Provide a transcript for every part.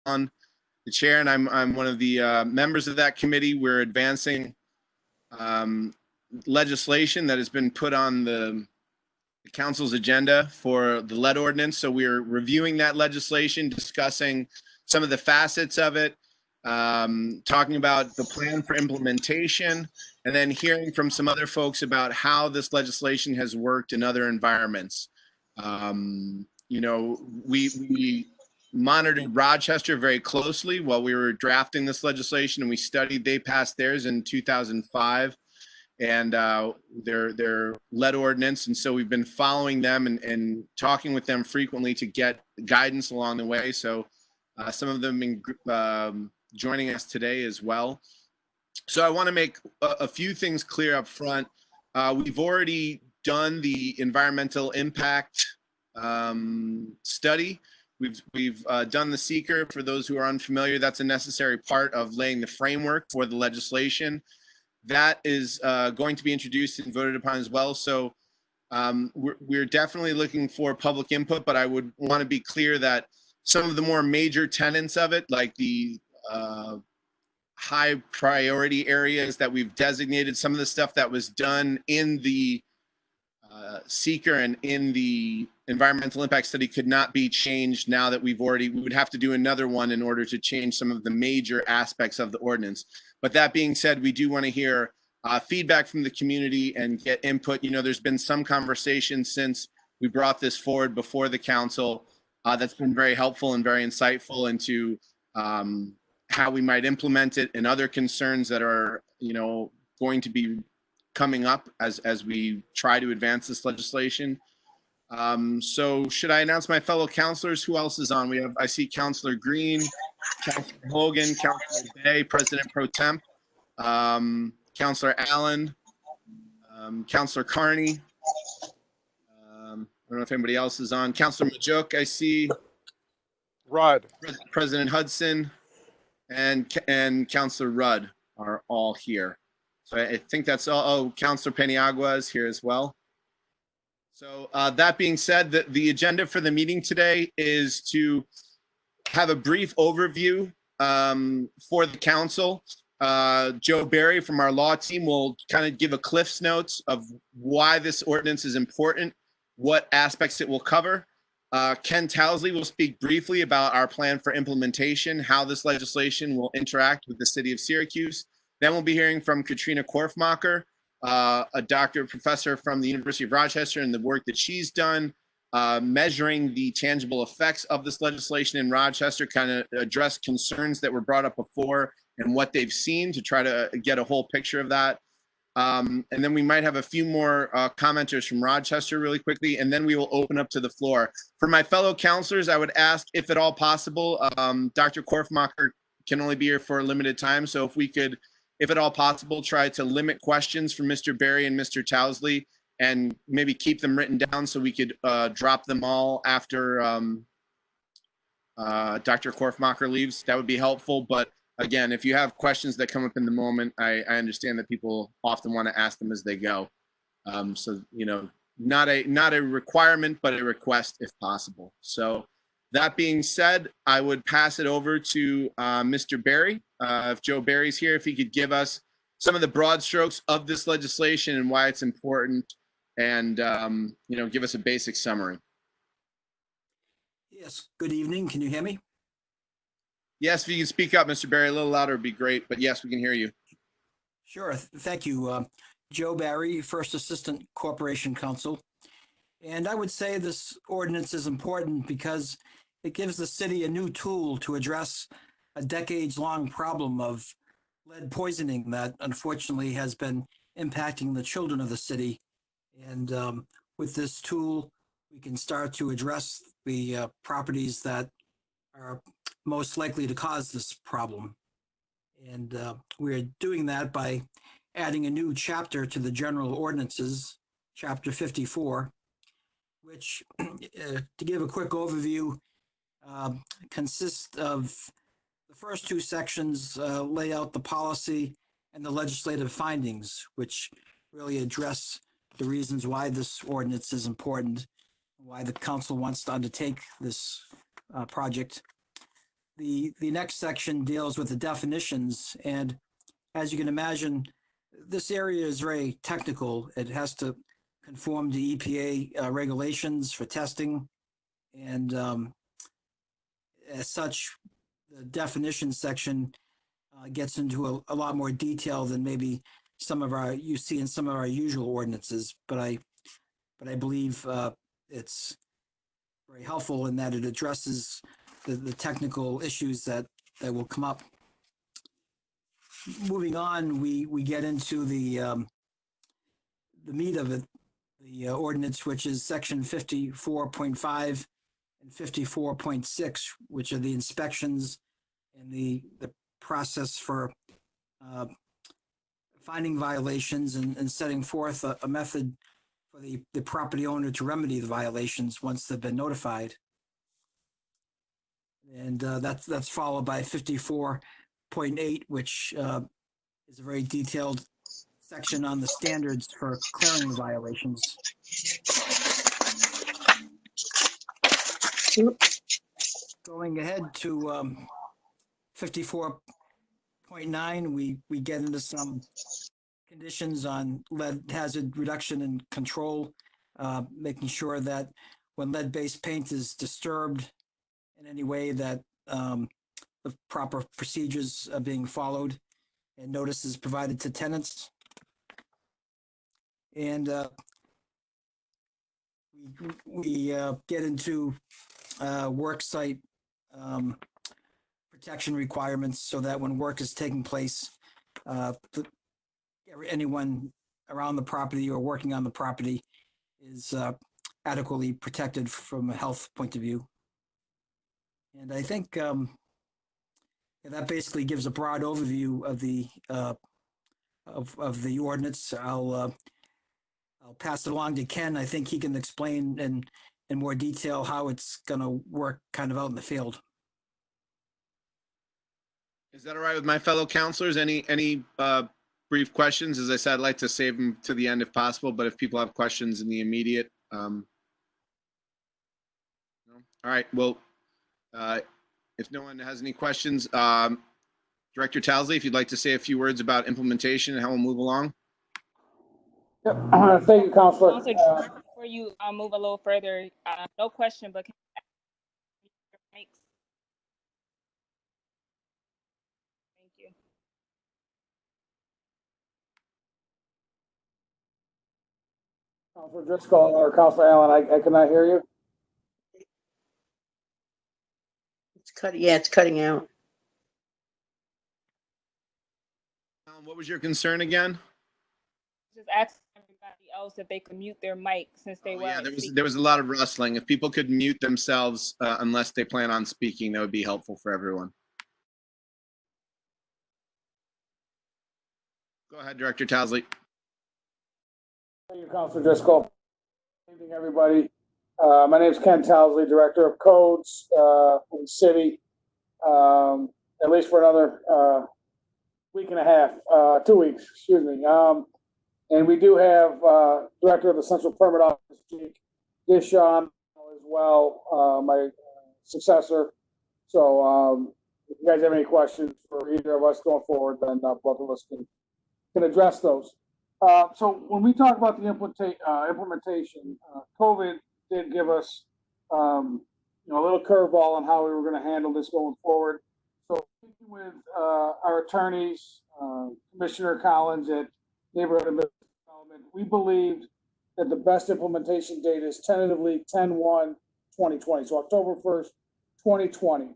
the chair, and I'm one of the members of that committee. We're advancing legislation that has been put on the council's agenda for the lead ordinance. So we're reviewing that legislation, discussing some of the facets of it, talking about the plan for implementation, and then hearing from some other folks about how this legislation has worked in other environments. We monitored Rochester very closely while we were drafting this legislation, and we studied, they passed theirs in 2005 and their lead ordinance. And so we've been following them and talking with them frequently to get guidance along the way. So some of them been joining us today as well. So I want to make a few things clear up front. We've already done the environmental impact study. We've done the seeker. For those who are unfamiliar, that's a necessary part of laying the framework for the legislation. That is going to be introduced and voted upon as well. So we're definitely looking for public input, but I would want to be clear that some of the more major tenets of it, like the high priority areas that we've designated, some of the stuff that was done in the seeker and in the environmental impact study could not be changed now that we would have to do another one in order to change some of the major aspects of the ordinance. But that being said, we do want to hear feedback from the community and get input. You know, there's been some conversation since we brought this forward before the council that's been very helpful and very insightful into how we might implement it and other concerns that are, going to be coming up as we try to advance this legislation. So should I announce my fellow councilors? Who else is on? I see Councilor Green, Councilor Hogan, Councilor Bay, President Pro Temp, Councilor Allen, Councilor Carney. I don't know if anybody else is on. Councilor Majuk, I see. Rudd. President Hudson and Councilor Rudd are all here. So I think that's all. Oh, Councilor Peniagua is here as well. So that being said, the agenda for the meeting today is to have a brief overview for the council. Joe Barry from our law team will kind of give a Cliff's Notes of why this ordinance is important, what aspects it will cover. Ken Towsley will speak briefly about our plan for implementation, how this legislation will interact with the city of Syracuse. Then we'll be hearing from Katrina Korfmacher, a professor from the University of Rochester, and the work that she's done measuring the tangible effects of this legislation in Rochester, kind of address concerns that were brought up before and what they've seen to try to get a whole picture of that. And then we might have a few more commenters from Rochester really quickly, and then we will open up to the floor. For my fellow counselors, I would ask, if at all possible, Dr. Korfmacher can only be here for a limited time, so if we could, if at all possible, try to limit questions from Mr. Barry and Mr. Towsley and maybe keep them written down so we could drop them all after Dr. Korfmacher leaves. That would be helpful. But again, if you have questions that come up in the moment, I understand that people often want to ask them as they go. So, not a requirement, but a request if possible. So that being said, I would pass it over to Mr. Barry. If Joe Barry's here, if he could give us some of the broad strokes of this legislation and why it's important, and give us a basic summary. Yes, good evening. Can you hear me? Yes, if you can speak up, Mr. Barry, a little louder would be great, but yes, we can hear you. Sure, thank you. Joe Barry, First Assistant Corporation Counsel. And I would say this ordinance is important because it gives the city a new tool to address a decades-long problem of lead poisoning that unfortunately has been impacting the children of the city. And with this tool, we can start to address the properties that are most likely to cause this problem. And we're doing that by adding a new chapter to the general ordinances, chapter 54, which, to give a quick overview, consists of the first two sections lay out the policy and the legislative findings, which really address the reasons why this ordinance is important, why the council wants to undertake this project. the next section deals with the definitions, and as you can imagine, this area is very technical. It has to conform to EPA regulations for testing, and as such, the definition section gets into a lot more detail than maybe you see in some of our usual ordinances. But I believe it's very helpful in that it addresses the technical issues that will come up. Moving on, we get into the meat of it, the ordinance, which is section 54.5 and 54.6, which are the inspections and the process for finding violations and setting forth a method for the property owner to remedy the violations once they've been notified. And that's followed by 54.8, which is a very detailed section on the standards for clearing violations. Going ahead to 54.9, we get into some conditions on lead hazard reduction and control, making sure that when lead-based paint is disturbed in any way that the proper procedures are being followed and notices provided to tenants. And we get into work site protection requirements so that when work is taking place, anyone around the property or working on the property is adequately protected from a health point of view. And I think that basically gives a broad overview of the ordinance. I'll pass it along to Ken. I think he can explain in more detail how it's going to work kind of out in the field. Is that all right with my fellow counselors? Any brief questions? As I said, I'd like to save them to the end if possible, but if people have questions in the immediate. No? All right, well, if no one has any questions, Director Towsley, if you'd like to say a few words about implementation and how we'll move along. Yep. Thank you, Counselor. Before you move a little further, no question, but can you mics? Thank you. Counselor Driscoll or Counselor Allen, I cannot hear you. It's cutting out. Alan, what was your concern again? Just asking everybody else if they could mute their mic since they were. Yeah, there was a lot of rustling. If people could mute themselves unless they plan on speaking, that would be helpful for everyone. Go ahead, Director Towsley. Thank you, Counselor Driscoll. Good evening, everybody. My name is Ken Towsley, Director of Codes in the city, at least for another week and a half, 2 weeks, excuse me. And we do have Director of the Central Permit Office, Jake Dishon, as well, my successor. So if you guys have any questions for either of us going forward, then both of us can address those. So when we talk about the implementation, COVID did give us a little curveball on how we were going to handle this going forward. So speaking with our attorneys, Commissioner Collins at Neighborhood and Business Development, we believed that the best implementation date is tentatively 10/1/2020, so October 1st, 2020.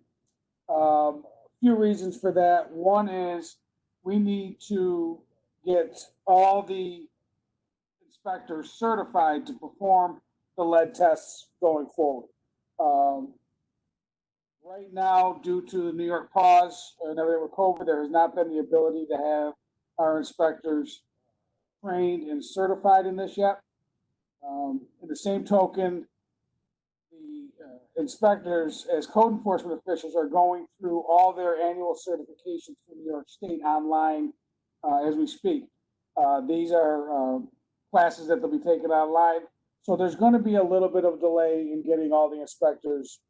A few reasons for that. One is we need to get all the inspectors certified to perform the lead tests going forward. Right now, due to the New York pause and everything with COVID, there has not been the ability to have our inspectors trained and certified in this yet. In the same token, the inspectors, as code enforcement officials, are going through all their annual certifications for New York State online as we speak. These are classes that they'll be taking online. So there's going to be a little bit of delay in getting all the inspectors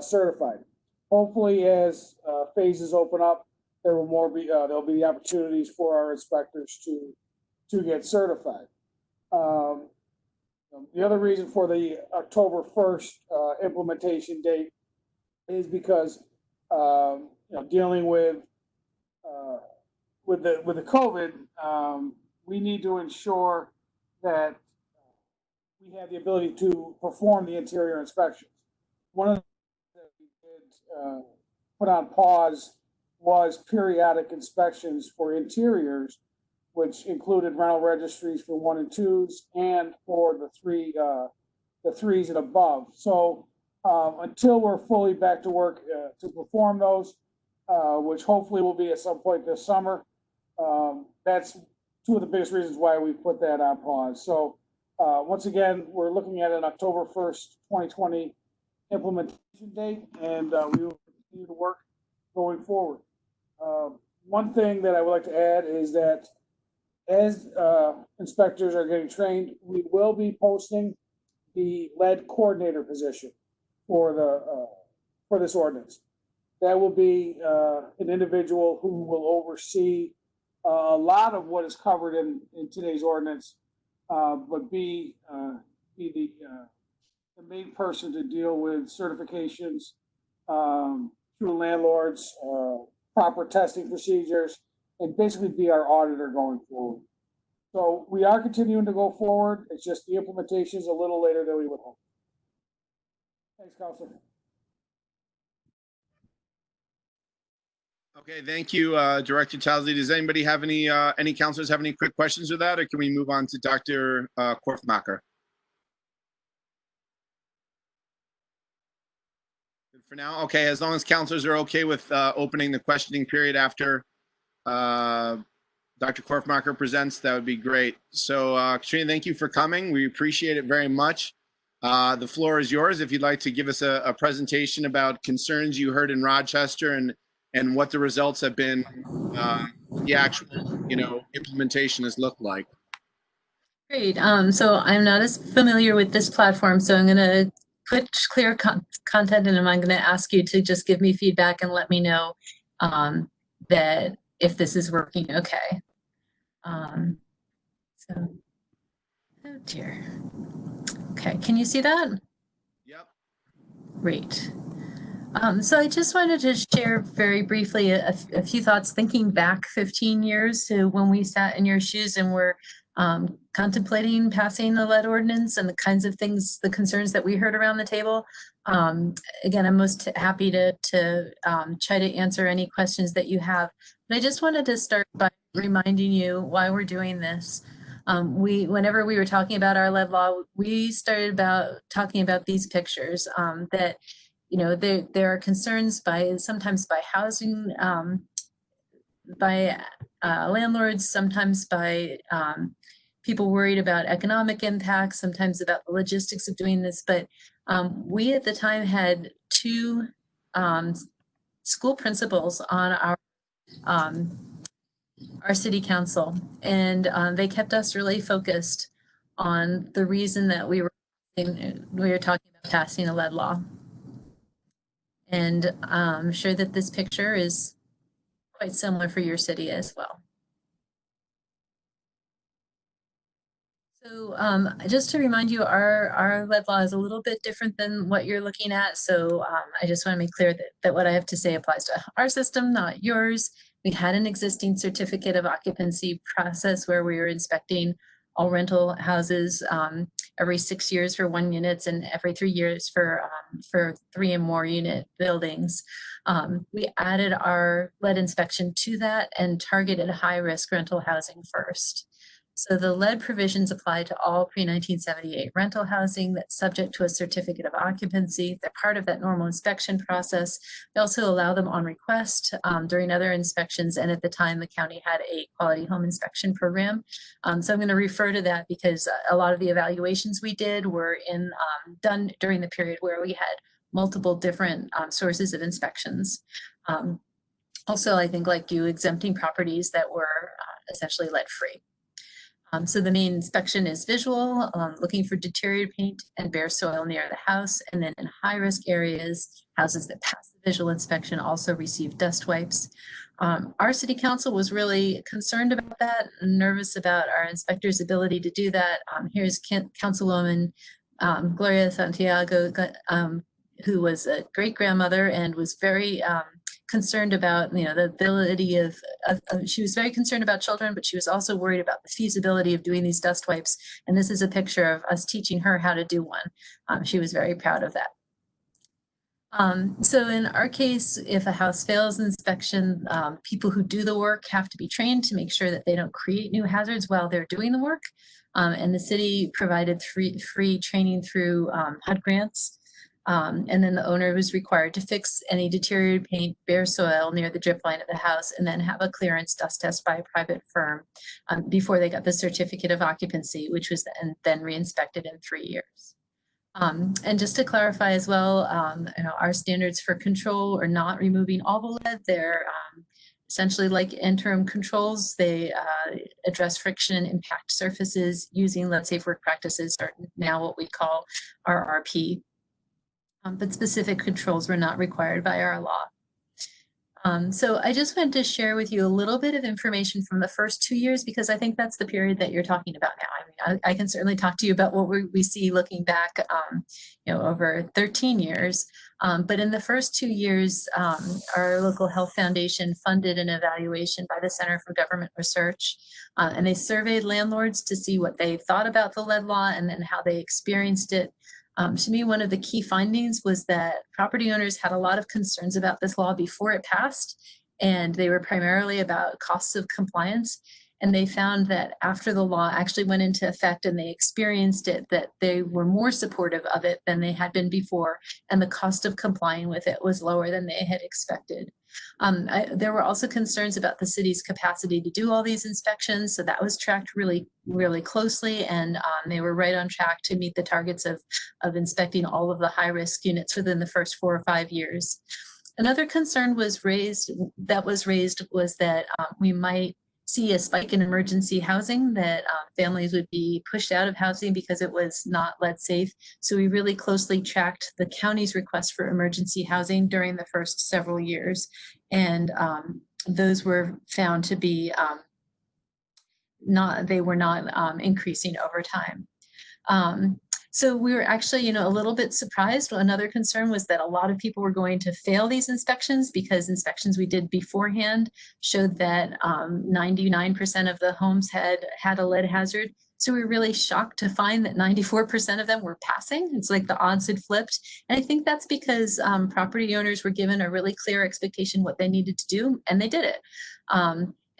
certified. hopefully as phases open up, there will there'll be the opportunities for our inspectors to get certified. The other reason for the October 1st implementation date is because dealing with the COVID, we need to ensure that we have the ability to perform the interior inspections. One of the things that we did put on pause was periodic inspections for interiors, which included rental registries for 1 and 2s and for the 3s and above. So until we're fully back to work to perform those, which hopefully will be at some point this summer, that's two of the biggest reasons why we put that on pause. So once again, we're looking at an October 1st, 2020 implementation date, and we will continue to work going forward. One thing that I would like to add is that as inspectors are getting trained, we will be posting the lead coordinator position for this ordinance. That will be an individual who will oversee a lot of what is covered in today's ordinance, but be the main person to deal with certifications through landlords, proper testing procedures, and basically be our auditor going forward. So we are continuing to go forward. It's just the implementation is a little later than we would hope. Thanks, Councilor. Okay, thank you, Director Towsley. Does anybody have any councilors have any quick questions with that, or can we move on to Dr. Korfmacher? Good for now. Okay, as long as councilors are okay with opening the questioning period after Dr. Korfmacher presents, that would be great. So, Katrina, thank you for coming. We appreciate it very much. The floor is yours if you'd like to give us a presentation about concerns you heard in Rochester and what the results have been, the actual, implementation has looked like. Great. So I'm not as familiar with this platform, so I'm going to put clear content and I'm going to ask you to just give me feedback and let me know that if this is working okay. So, oh dear. Okay, can you see that? Yep. Great. So I just wanted to share very briefly a few thoughts thinking back 15 years to when we sat in your shoes and were contemplating passing the lead ordinance and the kinds of things, the concerns that we heard around the table. Again, I'm most happy to try to answer any questions that you have. But I just wanted to start by reminding you why we're doing this. Whenever we were talking about our lead law, we started talking about these pictures that there are concerns sometimes by housing, by landlords, sometimes by people worried about economic impacts, sometimes about the logistics of doing this. But we at the time had two school principals on our city council, and they kept us really focused on the reason that we were talking about passing a lead law. And I'm sure that this picture is quite similar for your city as well. So just to remind you, our lead law is a little bit different than what you're looking at. So I just want to make clear that what I have to say applies to our system, not yours. We had an existing certificate of occupancy process where we were inspecting all rental houses every 6 years for 1 unit and every 3 years for 3 and more unit buildings. We added our lead inspection to that and targeted high-risk rental housing first. So the lead provisions apply to all pre-1978 rental housing that's subject to a certificate of occupancy. They're part of that normal inspection process. They also allow them on request during other inspections. And at the time, the county had a quality home inspection program. So I'm going to refer to that because a lot of the evaluations we did were done during the period where we had multiple different sources of inspections. Also, I think like you, exempting properties that were essentially lead-free. So the main inspection is visual, looking for deteriorated paint and bare soil near the house. And then in high-risk areas, houses that pass the visual inspection also receive dust wipes. Our city council was really concerned about that, and nervous about our inspector's ability to do that. Here's Councilwoman Gloria Santiago, who was a great-grandmother and was very concerned about, the ability of, she was very concerned about children, but she was also worried about the feasibility of doing these dust wipes. And this is a picture of us teaching her how to do one. She was very proud of that. So in our case, if a house fails inspection, people who do the work have to be trained to make sure that they don't create new hazards while they're doing the work. And the city provided free training through HUD grants. And then the owner was required to fix any deteriorated paint, bare soil near the drip line of the house, and then have a clearance dust test by a private firm before they got the certificate of occupancy, which was then re-inspected in 3 years. And just to clarify as well, our standards for control are not removing all the lead. They're essentially like interim controls. They address friction and impact surfaces using lead safe work practices, or now what we call RRP. But specific controls were not required by our law. So I just wanted to share with you a little bit of information from the first 2 years, because I think that's the period that you're talking about now. I mean, I can certainly talk to you about what we see looking back, over 13 years. But in the first 2 years, our local health foundation funded an evaluation by the Center for Government Research, and they surveyed landlords to see what they thought about the lead law and then how they experienced it. To me, one of the key findings was that property owners had a lot of concerns about this law before it passed, and they were primarily about costs of compliance. And they found that after the law actually went into effect and they experienced it, that they were more supportive of it than they had been before, and the cost of complying with it was lower than they had expected. There were also concerns about the city's capacity to do all these inspections, so that was tracked really, really closely, and they were right on track to meet the targets of inspecting all of the high-risk units within the first 4 or 5 years. Another concern was raised was that we might see a spike in emergency housing, that families would be pushed out of housing because it was not lead safe. So we really closely tracked the county's request for emergency housing during the first several years. And those were found to be not increasing over time. So we were actually, a little bit surprised. Another concern was that a lot of people were going to fail these inspections, because inspections we did beforehand showed that 99% of the homes had a lead hazard. So we were really shocked to find that 94% of them were passing. It's like the odds had flipped. And I think that's because property owners were given a really clear expectation what they needed to do, and they did it.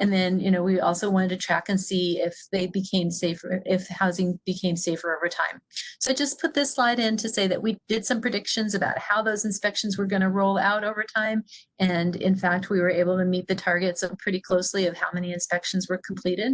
And then, we also wanted to track and see if they became safer, if housing became safer over time. So I just put this slide in to say that we did some predictions about how those inspections were going to roll out over time. And in fact, we were able to meet the targets pretty closely of how many inspections were completed.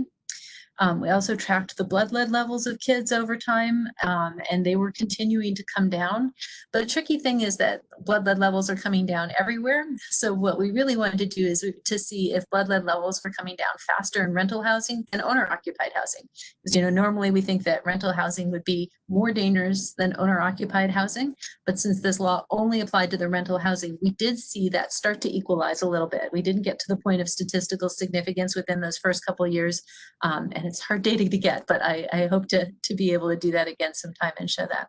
We also tracked the blood lead levels of kids over time, and they were continuing to come down. But the tricky thing is that blood lead levels are coming down everywhere. So what we really wanted to do is to see if blood lead levels were coming down faster in rental housing than owner-occupied housing. Because, normally we think that rental housing would be more dangerous than owner-occupied housing. But since this law only applied to the rental housing, we did see that start to equalize a little bit. We didn't get to the point of statistical significance within those first couple of years. And it's hard data to get, but I hope to be able to do that again sometime and show that.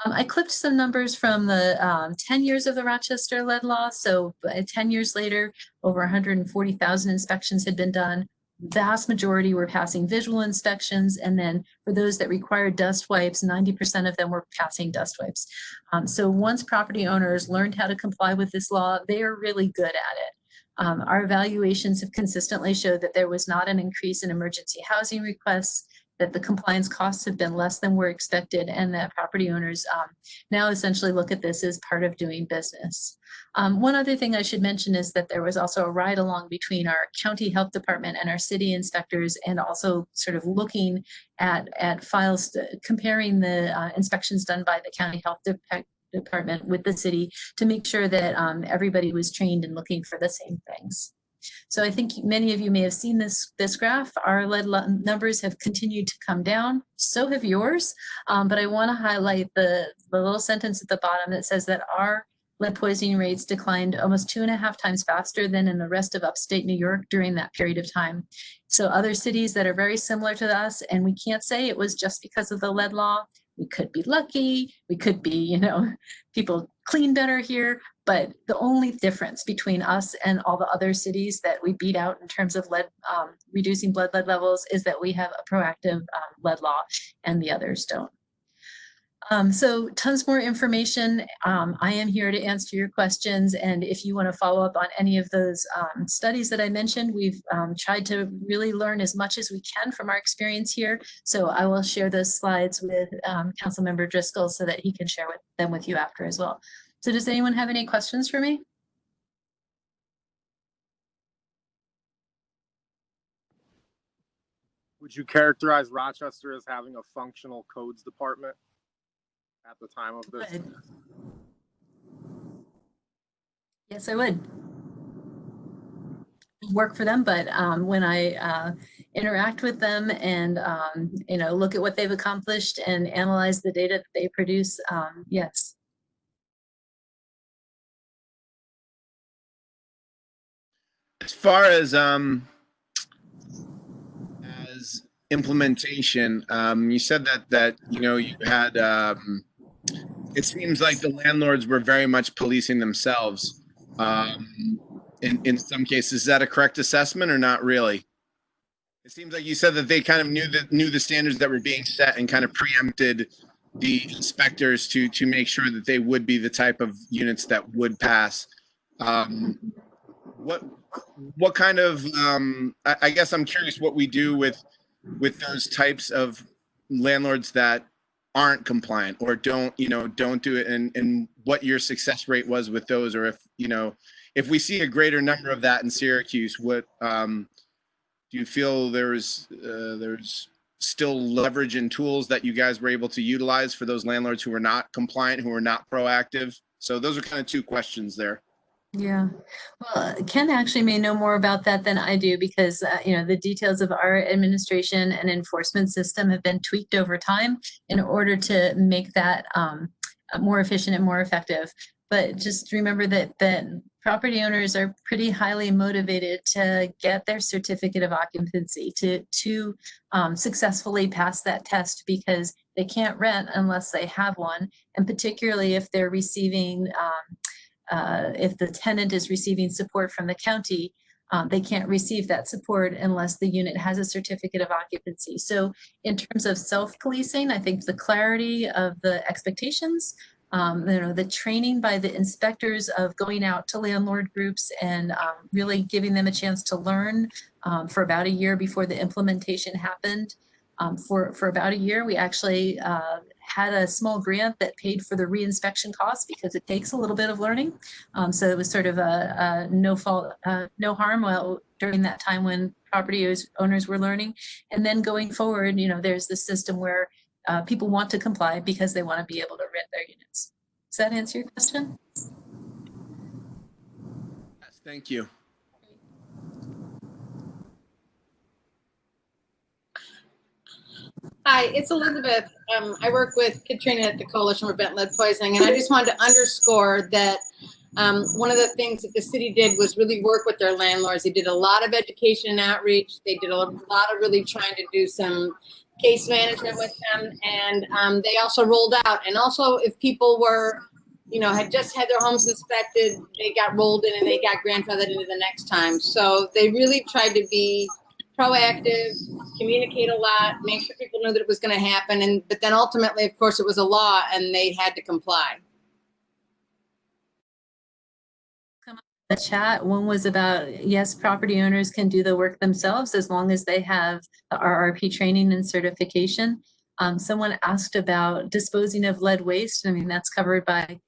I clipped some numbers from the 10 years of the Rochester lead law. So 10 years later, over 140,000 inspections had been done. Vast majority were passing visual inspections. And then for those that required dust wipes, 90% of them were passing dust wipes. So once property owners learned how to comply with this law, they are really good at it. Our evaluations have consistently showed that there was not an increase in emergency housing requests, that the compliance costs have been less than were expected, and that property owners now essentially look at this as part of doing business. One other thing I should mention is that there was also a ride along between our county health department and our city inspectors, and also sort of looking at files, comparing the inspections done by the county health department with the city to make sure that everybody was trained and looking for the same things. So I think many of you may have seen this graph. Our lead numbers have continued to come down. So have yours. But I want to highlight the little sentence at the bottom that says that our lead poisoning rates declined almost 2.5 times faster than in the rest of upstate New York during that period of time. So other cities that are very similar to us, and we can't say it was just because of the lead law. We could be lucky. We could be, you know, people clean better here. But the only difference between us and all the other cities that we beat out in terms of lead, reducing blood lead levels, is that we have a proactive lead law and the others don't. So tons more information. I am here to answer your questions. And if you want to follow up on any of those studies that I mentioned, we've tried to really learn as much as we can from our experience here. So I will share those slides with Councilmember Driscoll so that he can share them with you after as well. So does anyone have any questions for me? Would you characterize Rochester as having a functional codes department at the time of this? Good. Yes, I would work for them, but when I interact with them and you know, look at what they've accomplished and analyze the data that they produce, yes. As far as implementation, you said that you know, you had it seems like the landlords were very much policing themselves in some cases. Is that a correct assessment or not really? It seems like you said that they kind of knew the standards that were being set and kind of preempted the inspectors to make sure that they would be the type of units that would pass. What kind of I guess I'm curious what we do with those types of landlords that aren't compliant or don't do it, and what your success rate was with those, or if we see a greater number of that in Syracuse, what do you feel there's still leverage and tools that you guys were able to utilize for those landlords who are not compliant, who are not proactive? So those are kind of two questions there. Yeah, well, Ken actually may know more about that than I do, because you know, the details of our administration and enforcement system have been tweaked over time in order to make that more efficient and more effective. But just remember that property owners are pretty highly motivated to get their certificate of occupancy, to successfully pass that test, because they can't rent unless they have one, and particularly if they're receiving if the tenant is receiving support from the county, they can't receive that support unless the unit has a certificate of occupancy. So in terms of self-policing, I think the clarity of the expectations, the training by the inspectors of going out to landlord groups and really giving them a chance to learn for about a year before the implementation happened. For about a year, we actually had a small grant that paid for the reinspection costs, because it takes a little bit of learning. So it was sort of a no fault, no harm during that time when property owners were learning. And then going forward, you know, there's this system where people want to comply because they want to be able to rent their units. Does that answer your question? Yes, thank you. Hi, it's Elizabeth. I work with Katrina at the Coalition to Prevent Lead Poisoning, and I just wanted to underscore that one of the things that the city did was really work with their landlords. They did a lot of education and outreach. They did a lot of really trying to do some case management with them, and they also rolled out. And also, if people were, had just had their homes inspected, they got rolled in and they got grandfathered into the next time. So they really tried to be proactive, communicate a lot, make sure people knew that it was going to happen. But then ultimately, of course, it was a law and they had to comply. The chat one was about, yes, property owners can do the work themselves as long as they have the RRP training and certification. Someone asked about disposing of lead waste. I mean, that's covered by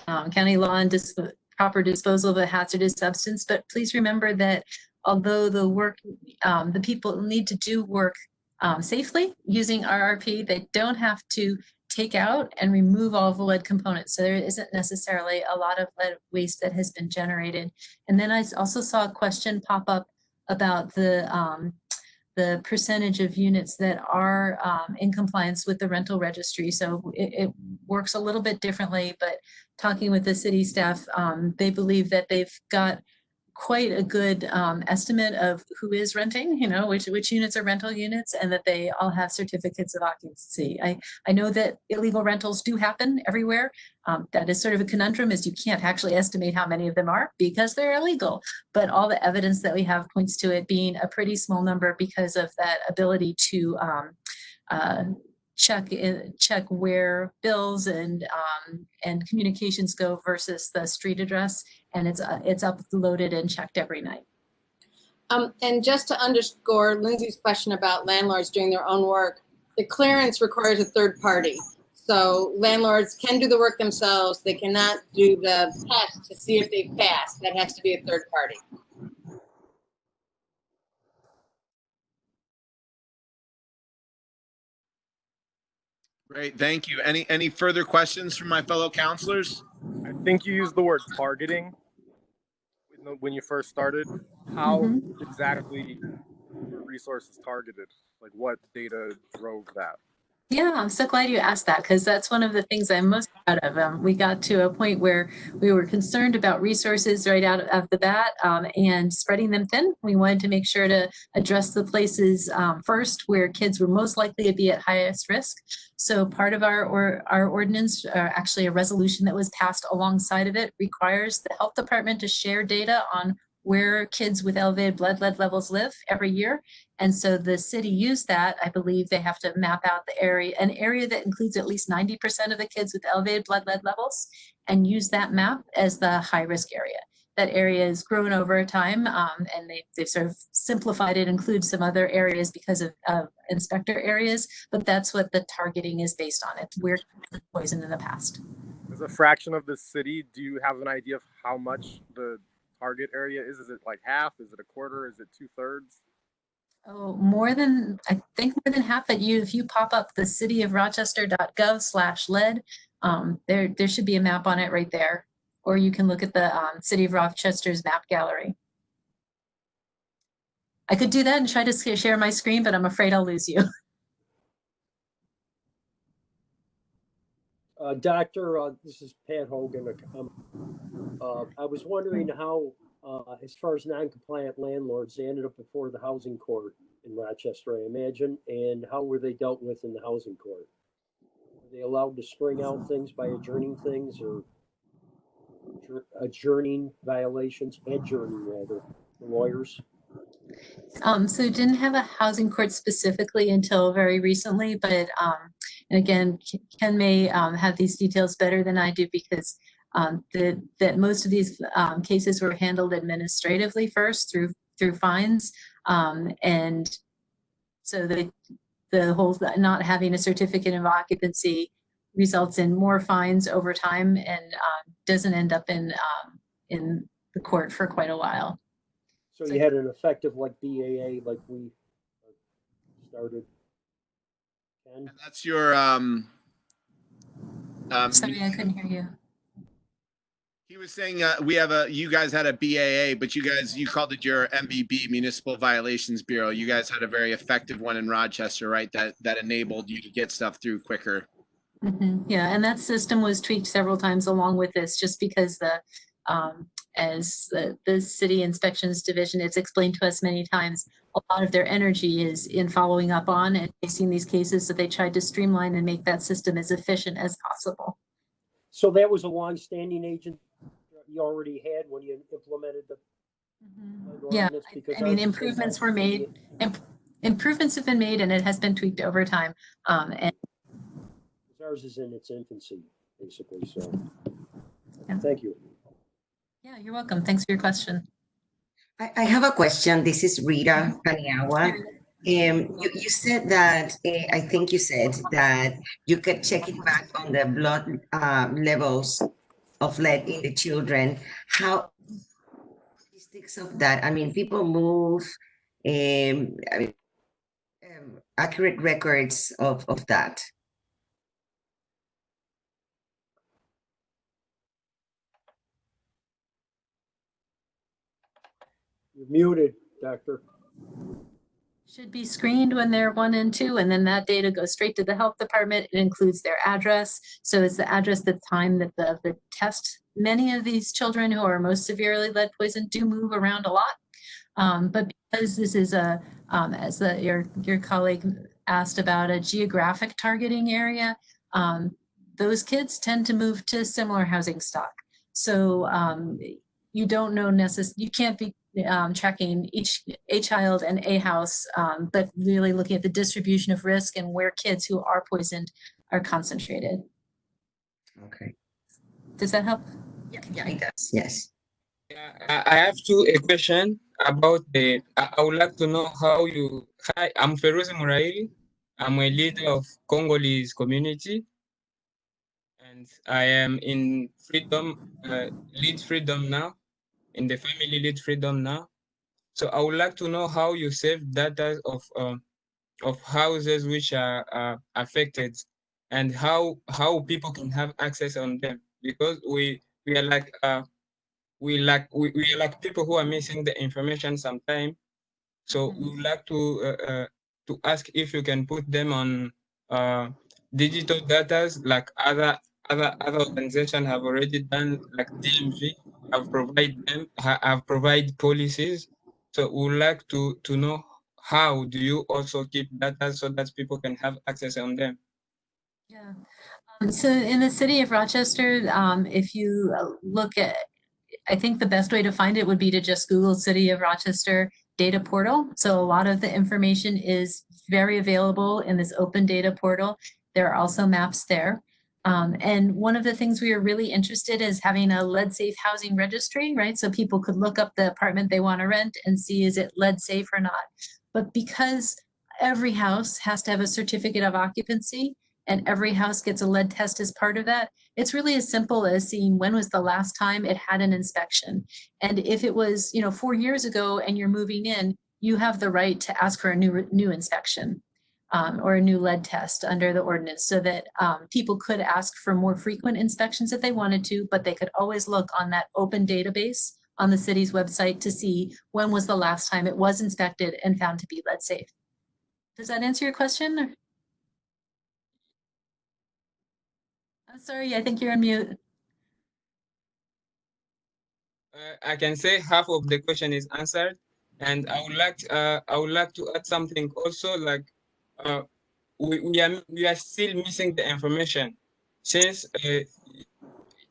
county law and proper disposal of a hazardous substance. But please remember that although the work, the people need to do work safely using RRP, they don't have to take out and remove all the lead components. So there isn't necessarily a lot of lead waste that has been generated. And then I also saw a question pop up about the percentage of units that are in compliance with the rental registry. So it works a little bit differently, but talking with the city staff, they believe that they've got quite a good estimate of who is renting, which units are rental units, and that they all have certificates of occupancy. I know that illegal rentals do happen everywhere. That is sort of a conundrum, is you can't actually estimate how many of them are because they're illegal. But all the evidence that we have points to it being a pretty small number because of that ability to check where bills and communications go versus the street address, and it's uploaded and checked every night. And just to underscore Lindsay's question about landlords doing their own work, the clearance requires a third party. So landlords can do the work themselves. They cannot do the test to see if they've passed. That has to be a third party. Great, thank you. Any further questions from my fellow counselors? I think you used the word targeting when you first started. How exactly were resources targeted? Like what data drove that? Yeah, I'm so glad you asked that, because that's one of the things I'm most proud of. We got to a point where we were concerned about resources right out of the bat and spreading them thin. We wanted to make sure to address the places first where kids were most likely to be at highest risk. So part of our ordinance, actually a resolution that was passed alongside of it, requires the health department to share data on where kids with elevated blood lead levels live every year. And so the city used that. I believe they have to map out the area, an area that includes at least 90% of the kids with elevated blood lead levels, and use that map as the high risk area. That area has grown over time, and they've sort of simplified it, include some other areas because of inspector areas, but that's what the targeting is based on. It's where kids poisoned in the past. As a fraction of the city, do you have an idea of how much the target area is? Is it like half? Is it a quarter? Is it 2/3? Oh, I think more than half. If you pop up the cityofrochester.gov/lead, there should be a map on it right there. Or you can look at the City of Rochester's map gallery. I could do that and try to share my screen, but I'm afraid I'll lose you. Doctor, this is Pat Hogan. I was wondering how, as far as non-compliant landlords, they ended up before the housing court in Rochester, I imagine, and how were they dealt with in the housing court? Were they allowed to string out things by adjourning things, or adjourning violations, rather, the lawyers? So didn't have a housing court specifically until very recently, but and again, Ken may have these details better than I do, because that most of these cases were handled administratively first through fines, and so the whole not having a certificate of occupancy results in more fines over time, and doesn't end up in the court for quite a while. So you had an effective like BAA, like we started. And that's your Sorry, I couldn't hear you. He was saying you guys had a BAA, but you called it your MVB, Municipal Violations Bureau. You guys had a very effective one in Rochester, right? That enabled you to get stuff through quicker. Yeah, and that system was tweaked several times along with this, just because as the city inspections division, it's explained to us many times, a lot of their energy is in following up on and facing these cases, so they tried to streamline and make that system as efficient as possible. So that was a long-standing agent you already had when you implemented the ordinance? Yeah, I mean, improvements were made. Improvements have been made, and it has been tweaked over time. And ours is in its infancy, basically. So, yeah. Thank you. Yeah, you're welcome. Thanks for your question. I have a question. This is Rita Paniagua. You said that, I think you said that you could check it back on the blood levels of lead in the children. How statistics of that? I mean, people move, accurate records of that. You're muted, Doctor. Should be screened when they're 1 and 2, and then that data goes straight to the health department. It includes their address. So it's the address, the time that the test. Many of these children who are most severely lead poisoned do move around a lot. But because this is a, as your colleague asked about, a geographic targeting area, those kids tend to move to similar housing stock. So you don't know you can't be tracking a child and a house, but really looking at the distribution of risk and where kids who are poisoned are concentrated. Okay. Does that help? Yeah, it does. Yes. I have a question about I would like to know how you. Hi, I'm Feroz Muraili. I'm a leader of Congolese community, and I am in lead freedom now, in the family lead freedom now. So I would like to know how you save data of houses which are affected, and how people can have access on them, because we are like we are like people who are missing the information sometime. So we would like to ask if you can put them on digital data like other organizations have already done, like DMV have provided policies. So we would like to know how do you also keep data so that people can have access on them. Yeah. So in the city of Rochester, if you look at, I think the best way to find it would be to just Google City of Rochester data portal. So a lot of the information is very available in this open data portal. There are also maps there. And one of the things we are really interested in is having a lead safe housing registry, right? So people could look up the apartment they want to rent and see, is it lead safe or not? But because every house has to have a certificate of occupancy and every house gets a lead test as part of that, it's really as simple as seeing when was the last time it had an inspection. And if it was, 4 years ago and you're moving in, you have the right to ask for a new inspection or a new lead test under the ordinance, so that people could ask for more frequent inspections if they wanted to, but they could always look on that open database on the city's website to see when was the last time it was inspected and found to be lead safe. Does that answer your question? I'm sorry, I think you're on mute. I can say half of the question is answered, and I would like to add something also. Like we are still missing the information, since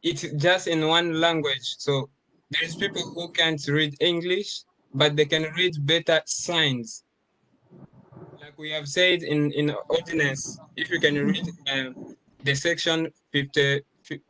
it's just in one language. So there's people who can't read English, but they can read better signs. Like we have said in Ordinance, if you can read the section 54-9, you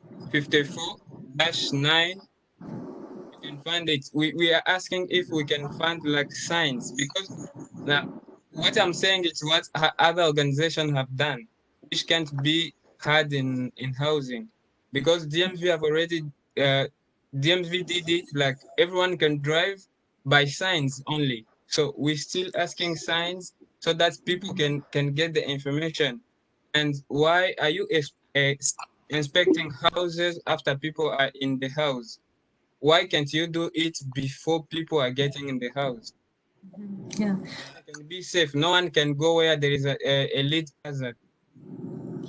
can find it. We are asking if we can find like signs, because now what I'm saying is what other organizations have done, which can't be had in housing, because DMV have already DMV did it, like everyone can drive by signs only. So we're still asking signs so that people can get the information. And why are you inspecting houses after people are in the house? Why can't you do it before people are getting in the house? Yeah. It can be safe. No one can go where there is a lead hazard.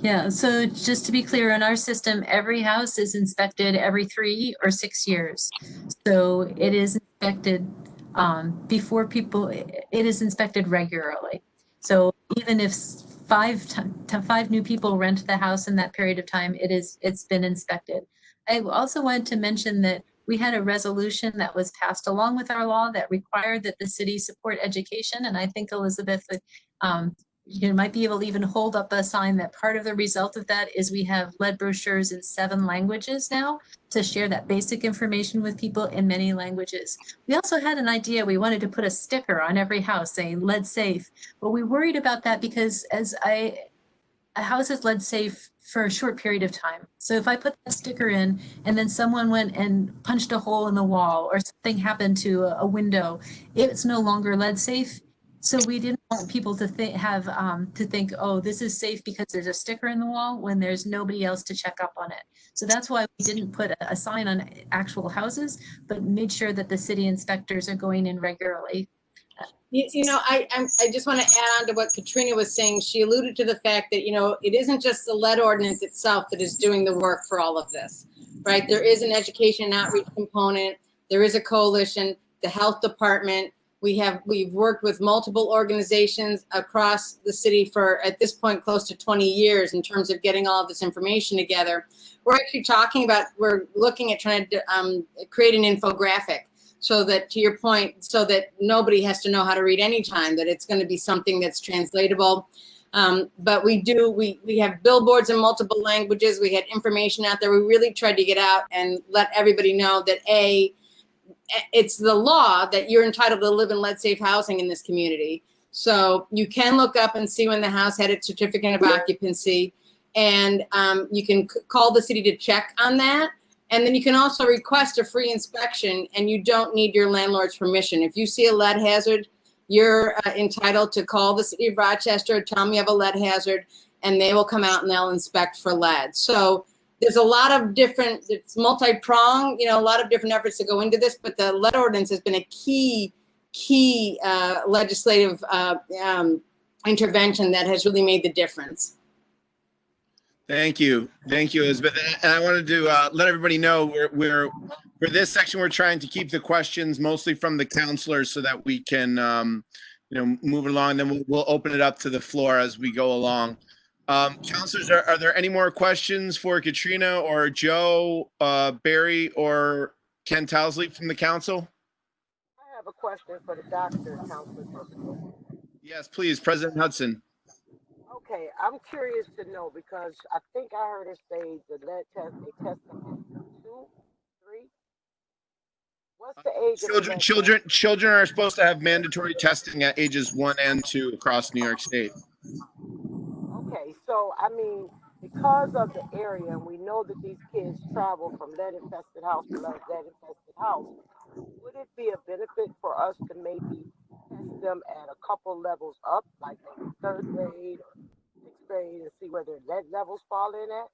Yeah, so just to be clear, in our system, every house is inspected every 3 or 6 years. So it is inspected before people, it is inspected regularly. So even if five new people rent the house in that period of time, it's been inspected. I also wanted to mention that we had a resolution that was passed along with our law that required that the city support education. And I think Elizabeth you might be able to even hold up a sign that part of the result of that is we have lead brochures in 7 languages now to share that basic information with people in many languages. We also had an idea, we wanted to put a sticker on every house saying lead safe, but we worried about that because a house is lead safe for a short period of time. So if I put that sticker in and then someone went and punched a hole in the wall or something happened to a window, it's no longer lead safe. So we didn't want people to think, oh, this is safe because there's a sticker in the wall when there's nobody else to check up on it. So that's why we didn't put a sign on actual houses, but made sure that the city inspectors are going in regularly. You know, I just want to add on to what Katrina was saying. She alluded to the fact that, you know, it isn't just the lead ordinance itself that is doing the work for all of this, right? There is an education and outreach component. There is a coalition, the health department. We've worked with multiple organizations across the city for, at this point, close to 20 years in terms of getting all of this information together. We're actually we're looking at trying to create an infographic so that, to your point, so that nobody has to know how to read anytime, that it's going to be something that's translatable. But we have billboards in multiple languages. We had information out there. We really tried to get out and let everybody know that it's the law that you're entitled to live in lead-safe housing in this community. So you can look up and see when the house had its certificate of occupancy, and you can call the city to check on that. And then you can also request a free inspection, and you don't need your landlord's permission. If you see a lead hazard, you're entitled to call the city of Rochester, tell them you have a lead hazard, and they will come out and they'll inspect for lead. So there's a lot of different, it's multi-pronged, you know, a lot of different efforts to go into this, but the lead ordinance has been a key legislative intervention that has really made the difference. Thank you, Elizabeth. And I wanted to let everybody know we're for this section, we're trying to keep the questions mostly from the counselors so that we can, you know, move along. Then we'll open it up to the floor as we go along. Counselors, are there any more questions for Katrina or Joe, Barry, or Ken Towsley from the council? I have a question for the doctor, Counselor. Yes, please, President Hudson. Okay, I'm curious to know because I think I heard her say the lead test, they test them at 2, 3. What's the age of the lead test? Children are supposed to have mandatory testing at ages 1 and 2 across New York State. Okay, so I mean, because of the area, and we know that these kids travel from lead-infested house to lead-infested house, would it be a benefit for us to maybe test them at a couple levels up, like maybe 3rd grade or 6th grade, and see where their lead levels fall in at?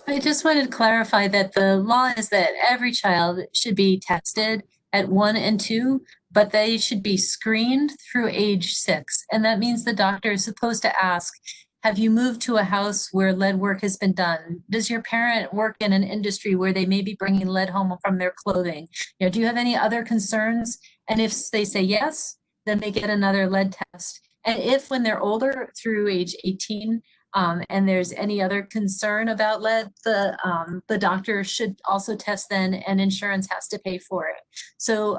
I just wanted to clarify that the law is that every child should be tested at 1 and 2, but they should be screened through age 6. And that means the doctor is supposed to ask, have you moved to a house where lead work has been done? Does your parent work in an industry where they may be bringing lead home from their clothing? You know, do you have any other concerns? And if they say yes, then they get another lead test. And if when they're older, through age 18, and there's any other concern about lead, the doctor should also test then, and insurance has to pay for it. So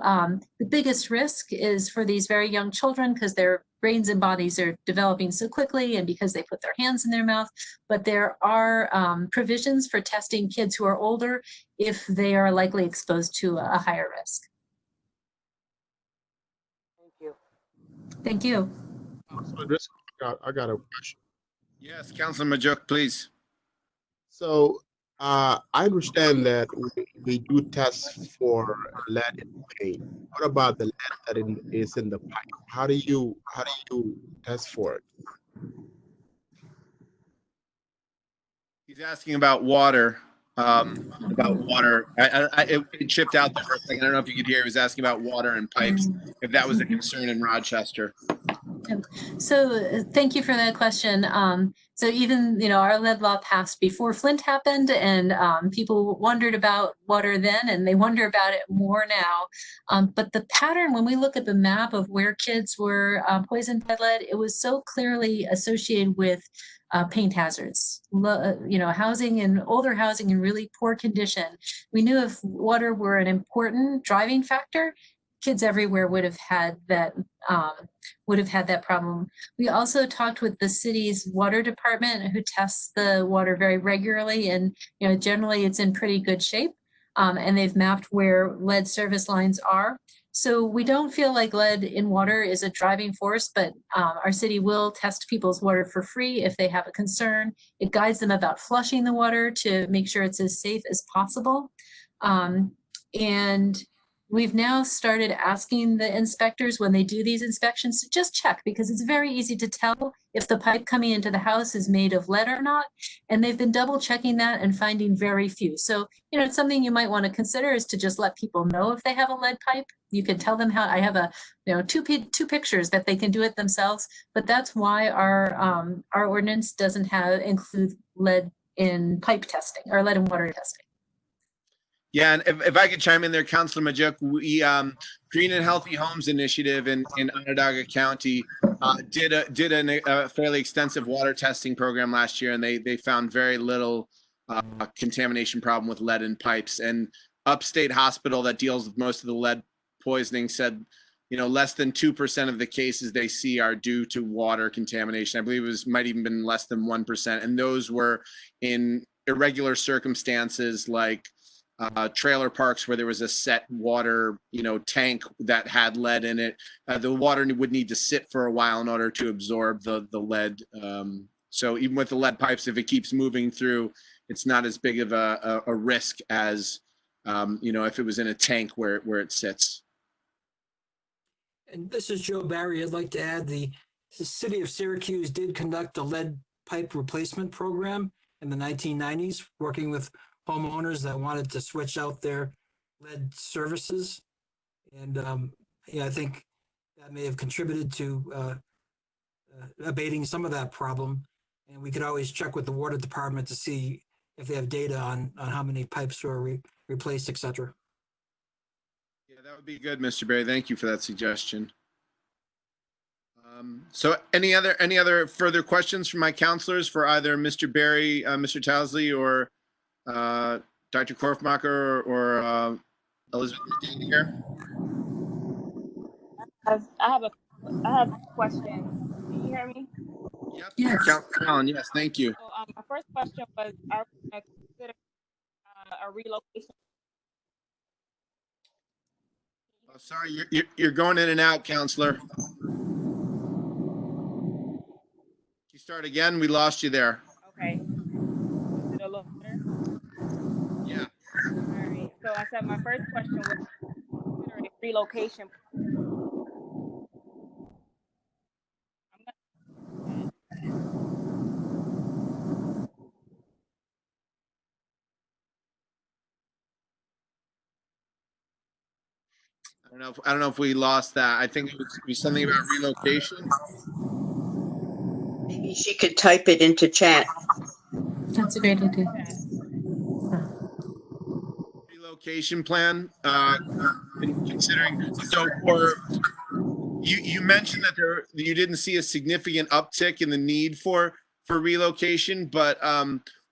the biggest risk is for these very young children because their brains and bodies are developing so quickly and because they put their hands in their mouth. But there are provisions for testing kids who are older if they are likely exposed to a higher risk. Thank you. Thank you. So I got a question. Yes, Councilman Majuk, please. So I understand that we do tests for lead in paint. What about the lead that is in the pipe? How do you test for it? He's asking about water. It chipped out there for a second. I don't know if you could hear. He was asking about water and pipes, if that was a concern in Rochester. So thank you for that question. So even, you know, our lead law passed before Flint happened, and people wondered about water then, and they wonder about it more now. But the pattern, when we look at the map of where kids were poisoned by lead, it was so clearly associated with paint hazards, you know, housing and older housing in really poor condition. We knew if water were an important driving factor, kids everywhere would have had that problem. We also talked with the city's water department, who tests the water very regularly, and you know, generally it's in pretty good shape, and they've mapped where lead service lines are. So we don't feel like lead in water is a driving force, but our city will test people's water for free if they have a concern. It guides them about flushing the water to make sure it's as safe as possible. And we've now started asking the inspectors when they do these inspections to just check, because it's very easy to tell if the pipe coming into the house is made of lead or not. And they've been double checking that and finding very few. So, you know, it's something you might want to consider is to just let people know if they have a lead pipe. You can tell them how. I have two pictures that they can do it themselves, but that's why our ordinance doesn't include lead in pipe testing or lead in water testing. Yeah, and if I could chime in there, Councilor Majuk, we Green and Healthy Homes Initiative in Onondaga County did a fairly extensive water testing program last year, and they found very little contamination problem with lead in pipes. And Upstate Hospital, that deals with most of the lead poisoning, said, you know, less than 2% of the cases they see are due to water contamination. I believe might even been less than 1%, and those were in irregular circumstances like trailer parks where there was a set water, tank that had lead in it. The water would need to sit for a while in order to absorb the lead. So even with the lead pipes, if it keeps moving through, it's not as big of a risk as, if it was in a tank where it sits. And this is Joe Barry. I'd like to add the city of Syracuse did conduct a lead pipe replacement program in the 1990s, working with homeowners that wanted to switch out their lead services. And I think that may have contributed to abating some of that problem. And we could always check with the water department to see if they have data on how many pipes were replaced, et cetera. Yeah, that would be good, Mr. Barry. Thank you for that suggestion. So any other further questions from my counselors for either Mr. Barry, Mr. Towsley, or Dr. Korfmacher or Elizabeth McDaniel here? I have a question. Can you hear me? Yep. Yes. Alan, yes, thank you. So, my first question was, are we going to consider a relocation? Oh, sorry, you're going in and out, counselor. You start again. We lost you there. Okay. Is it a little better? Yeah. All right. So I said my first question was consider a relocation. I don't know if we lost that. I think it would be something about relocation. Maybe she could type it into chat. That's a great idea. Relocation plan, considering, so for you mentioned that you didn't see a significant uptick in the need for relocation, but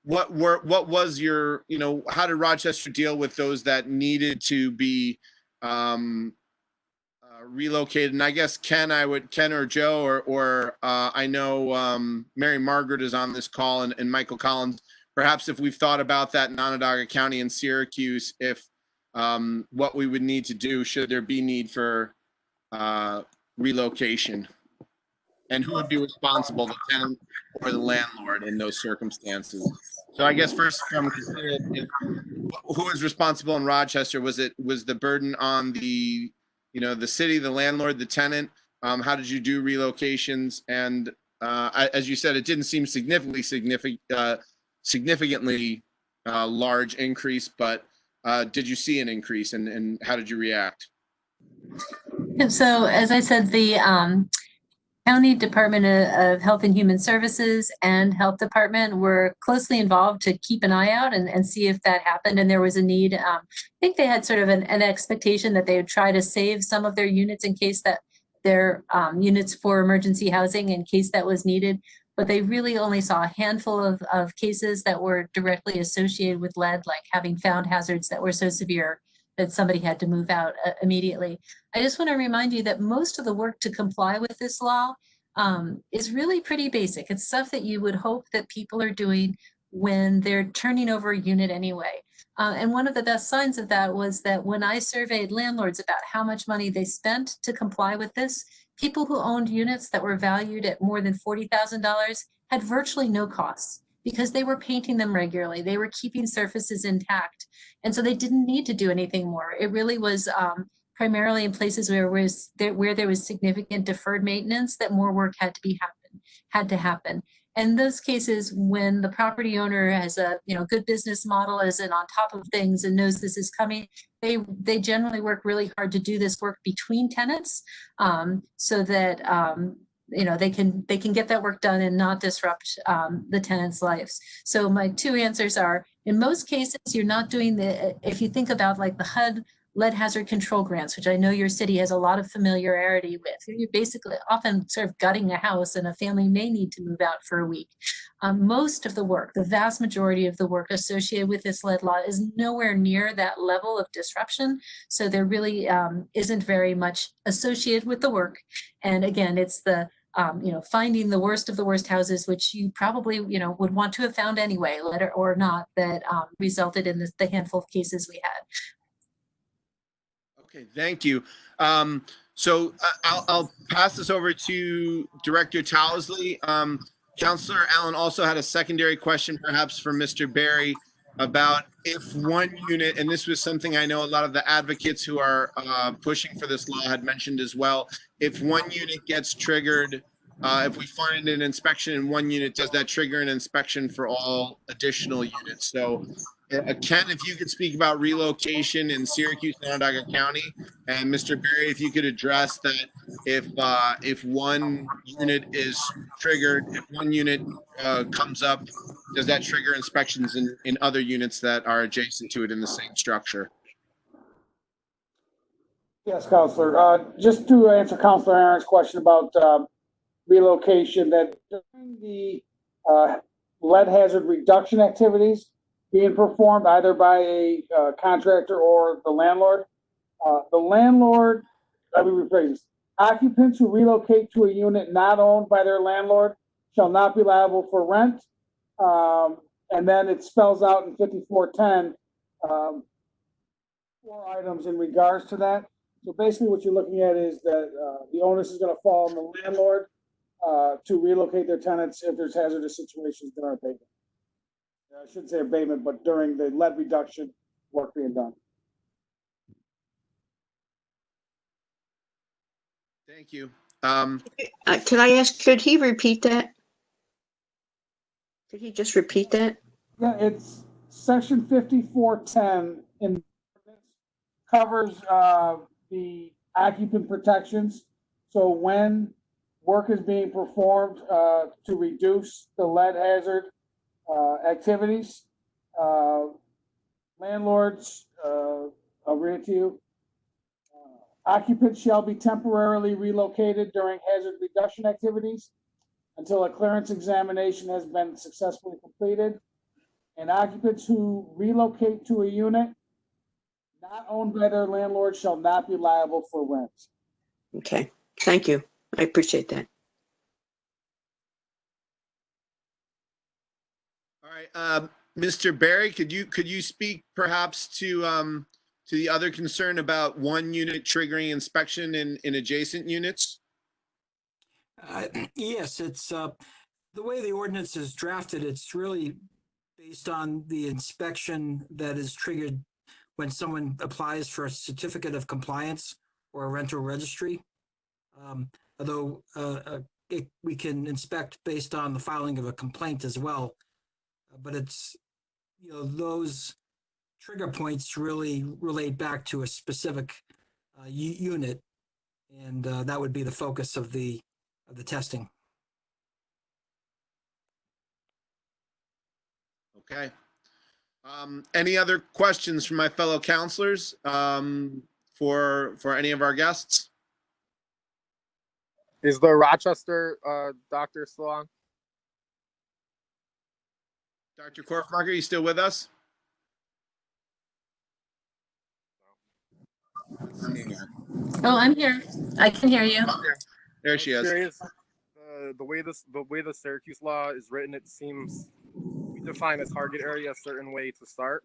what was your, how did Rochester deal with those that needed to be relocated? And I guess Ken or Joe or I know Mary Margaret is on this call, and Michael Collins, perhaps if we've thought about that in Onondaga County and Syracuse, if what we would need to do should there be need for relocation, and who would be responsible, the tenant or the landlord in those circumstances. So I guess first, who is responsible in Rochester? Was the burden on the city, the landlord, the tenant? How did you do relocations? And as you said, it didn't seem significantly large increase, but did you see an increase, and how did you react? So as I said, the County Department of Health and Human Services and Health Department were closely involved to keep an eye out and see if that happened and there was a need. I think they had sort of an expectation that they would try to save some of their units in case that their units for emergency housing in case that was needed. But they really only saw a handful of cases that were directly associated with lead, like having found hazards that were so severe that somebody had to move out immediately. I just want to remind you that most of the work to comply with this law is really pretty basic. It's stuff that you would hope that people are doing when they're turning over a unit anyway. And one of the best signs of that was that when I surveyed landlords about how much money they spent to comply with this, people who owned units that were valued at more than $40,000 had virtually no costs. because they were painting them regularly. They were keeping surfaces intact. And so they didn't need to do anything more. It really was primarily in places where there was significant deferred maintenance that more work had to happen. And in those cases, when the property owner has a good business model, is on top of things and knows this is coming, they generally work really hard to do this work between tenants, so that they can get that work done and not disrupt the tenants' lives. So my two answers are: in most cases, you're not doing if you think about like the HUD lead hazard control grants, which I know your city has a lot of familiarity with. You're basically often sort of gutting a house and a family may need to move out for a week. Most of the work, the vast majority of the work associated with this lead law is nowhere near that level of disruption. So there really isn't very much associated with the work. And again, it's the finding the worst of the worst houses, which you probably, would want to have found anyway, lead or not, that resulted in the handful of cases we had. Okay, thank you. So I'll pass this over to Director Towsley. Councillor Allen also had a secondary question, perhaps for Mr. Barry, about if one unit, and this was something I know a lot of the advocates who are pushing for this law had mentioned as well, if one unit gets triggered, if we find an inspection in one unit, does that trigger an inspection for all additional units? So Ken, if you could speak about relocation in Syracuse and Onondaga County, and Mr. Barry, if you could address that, if one unit is triggered, if one unit comes up, does that trigger inspections in other units that are adjacent to it in the same structure? Yes, Counselor. Just to answer Counselor Aaron's question about relocation, that during the lead hazard reduction activities being performed either by a contractor or the landlord, let me rephrase this. Occupants who relocate to a unit not owned by their landlord shall not be liable for rent. And then it spells out in 5410 4 items in regards to that. So basically what you're looking at is that the onus is going to fall on the landlord to relocate their tenants if there's hazardous situations during abatement. I shouldn't say abatement, but during the lead reduction work being done. Thank you. Can I ask, could he repeat that? Could he just repeat that? Yeah, it's section 5410 in covers the occupant protections. So when work is being performed to reduce the lead hazard activities, landlords, I'll read it to you. Occupants shall be temporarily relocated during hazard reduction activities until a clearance examination has been successfully completed. And occupants who relocate to a unit not owned by their landlord shall not be liable for rent. Okay, thank you. I appreciate that. All right, Mr. Barry, could you speak perhaps to the other concern about one unit triggering inspection in adjacent units? Yes, it's the way the ordinance is drafted. It's really based on the inspection that is triggered when someone applies for a certificate of compliance or a rental registry. Although we can inspect based on the filing of a complaint as well, but it's those trigger points really relate back to a specific unit, and that would be the focus of the testing. Okay. Any other questions from my fellow counselors for any of our guests? Is the Rochester doctor still on? Dr. Korfmacher, are you still with us? Oh, I'm here. I can hear you. There she is. Curious, the way the Syracuse law is written, it seems we define a target area a certain way to start,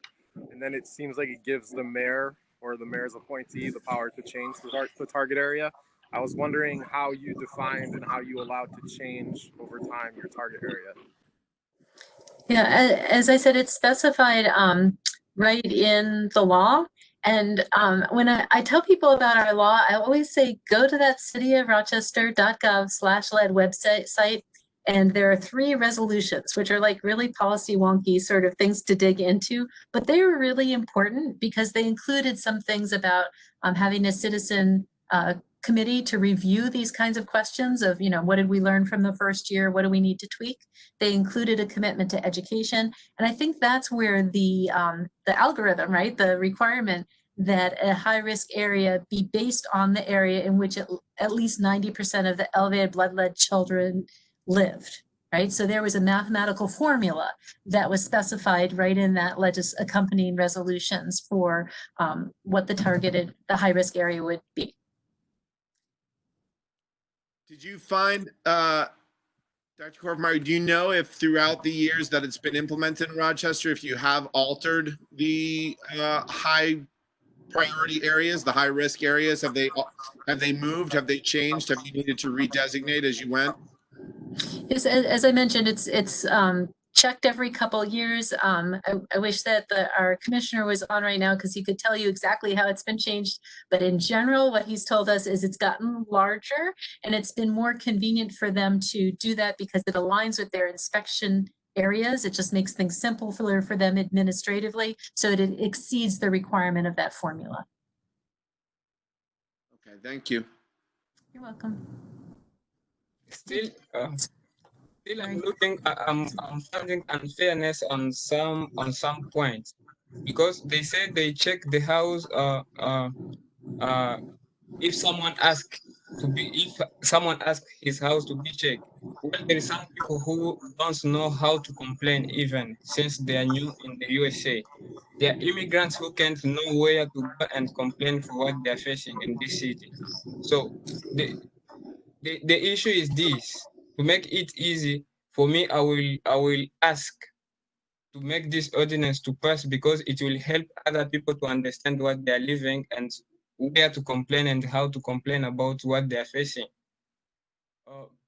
and then it seems like it gives the mayor or the mayor's appointee the power to change the target area. I was wondering how you defined and how you allowed to change over time your target area. Yeah, as I said, it's specified right in the law. And when I tell people about our law, I always say, go to that cityofrochester.gov/lead website. And there are 3 resolutions, which are like really policy wonky sort of things to dig into, but they were really important because they included some things about having a citizen committee to review these kinds of questions of, what did we learn from the first year? What do we need to tweak? They included a commitment to education. And I think that's where the algorithm, right, the requirement that a high-risk area be based on the area in which at least 90% of the elevated blood lead children lived, right? So there was a mathematical formula that was specified right in that accompanying resolutions for what the high-risk area would be. Did you find, Dr. Korfmeyer, do you know if throughout the years that it's been implemented in Rochester, if you have altered the high priority areas, the high risk areas, have they moved? Have they changed? Have you needed to redesignate as you went? Yes, as I mentioned, it's checked every couple of years. I wish that our commissioner was on right now because he could tell you exactly how it's been changed. But in general, what he's told us is it's gotten larger and it's been more convenient for them to do that because it aligns with their inspection areas. It just makes things simple for them administratively. So it exceeds the requirement of that formula. Okay, thank you. You're welcome. Still, I'm looking. I'm finding unfairness on some points because they say they check the house. If someone asks his house to be checked, well, there is some people who don't know how to complain even since they are new in the USA. There are immigrants who can't know where to go and complain for what they are facing in this city. So the issue is this: to make it easy for me, I will ask to make this ordinance to pass because it will help other people to understand what they are living and where to complain and how to complain about what they are facing.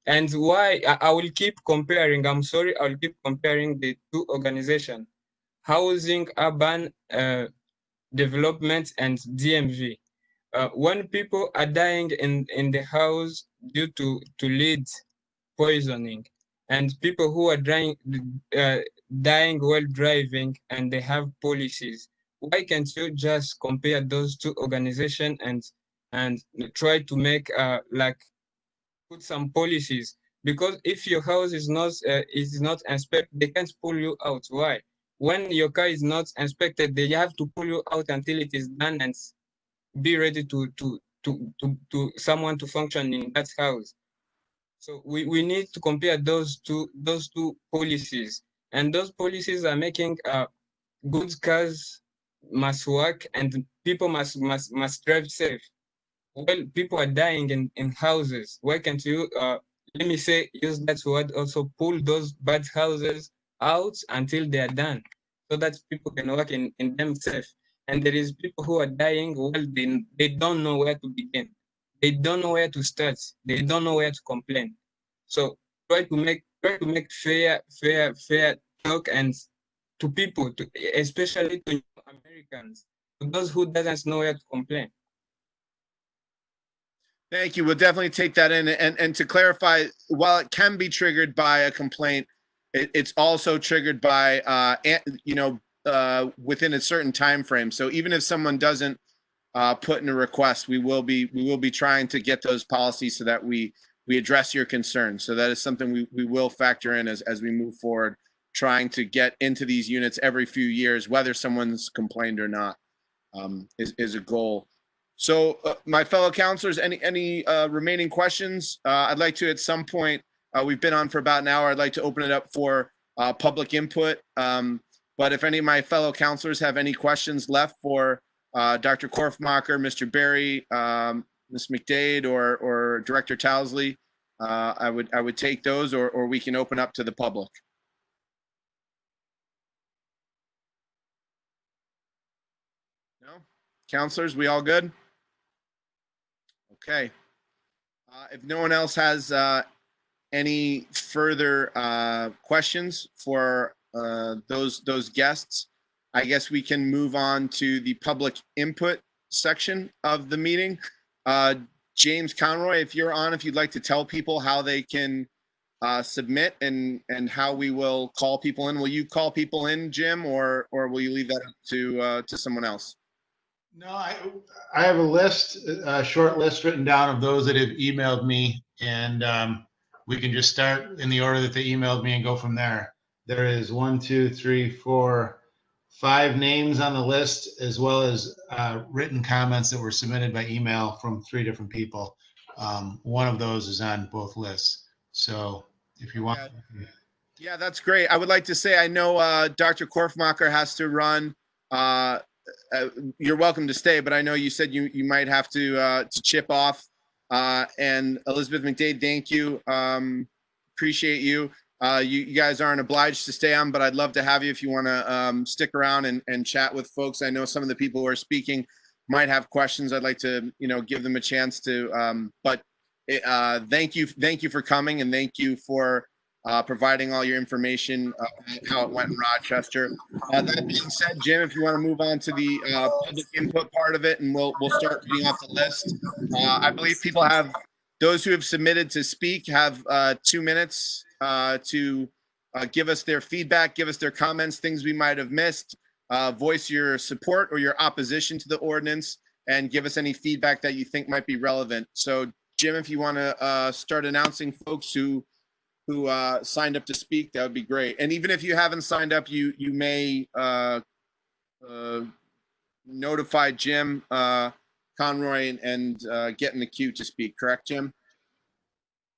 And why I will keep comparing, I'm sorry, I'll keep comparing the 2 organizations, Housing, Urban Development, and DMV. When people are dying in the house due to lead poisoning, and people who are dying while driving and they have policies, why can't you just compare those 2 organizations and try to make put some policies? Because if your house is not inspected, they can't pull you out. Why? When your car is not inspected, they have to pull you out until it is done and be ready to someone to function in that house. So we need to compare those two policies, and those policies are making good cars must work and people must drive safe. Well, people are dying in houses. Why can't you let me say use that word also, pull those bad houses out until they are done so that people can work in themselves? And there is people who are dying while they don't know where to begin. They don't know where to start. They don't know where to complain. So try to make fair talk and to people, especially to Americans, to those who doesn't know where to complain. Thank you. We'll definitely take that in. And to clarify, while it can be triggered by a complaint, it's also triggered by, within a certain time frame. So even if someone doesn't put in a request, we will be trying to get those policies so that we address your concerns. So that is something we will factor in as we move forward, trying to get into these units every few years, whether someone's complained or not, is a goal. So my fellow counselors, any remaining questions? I'd like to, at some point, we've been on for about an hour. I'd like to open it up for public input. But if any of my fellow counselors have any questions left for Dr. Korfmacher, Mr. Berry, Ms. McDade, or Director Towsley, I would take those, or we can open up to the public. No? Counselors, we all good? Okay. If no one else has any further questions for those guests, I guess we can move on to the public input section of the meeting. James Conroy, if you're on, if you'd like to tell people how they can submit and how we will call people in. Will you call people in, Jim, or will you leave that up to someone else? No, I have a list, a short list written down of those that have emailed me, and we can just start in the order that they emailed me and go from there. There is 1, 2, 3, 4, 5 names on the list, as well as written comments that were submitted by email from 3 different people. One of those is on both lists. So if you want. Yeah, that's great. I would like to say, I know Dr. Korfmacher has to run. You're welcome to stay, but I know you said you might have to chip off. And Elizabeth McDade, thank you. Appreciate you. You guys aren't obliged to stay on, but I'd love to have you if you want to stick around and chat with folks. I know some of the people who are speaking might have questions. I'd like to, give them a chance to. But thank you for coming, and thank you for providing all your information how it went in Rochester. That being said, Jim, if you want to move on to the public input part of it, and we'll start reading off the list. I believe people have, those who have submitted to speak have 2 minutes to give us their feedback, give us their comments, things we might have missed, voice your support or your opposition to the ordinance, and give us any feedback that you think might be relevant. So, Jim, if you want to start announcing folks who signed up to speak, that would be great. And even if you haven't signed up, you may notify Jim Conroy and get in the queue to speak. Correct, Jim?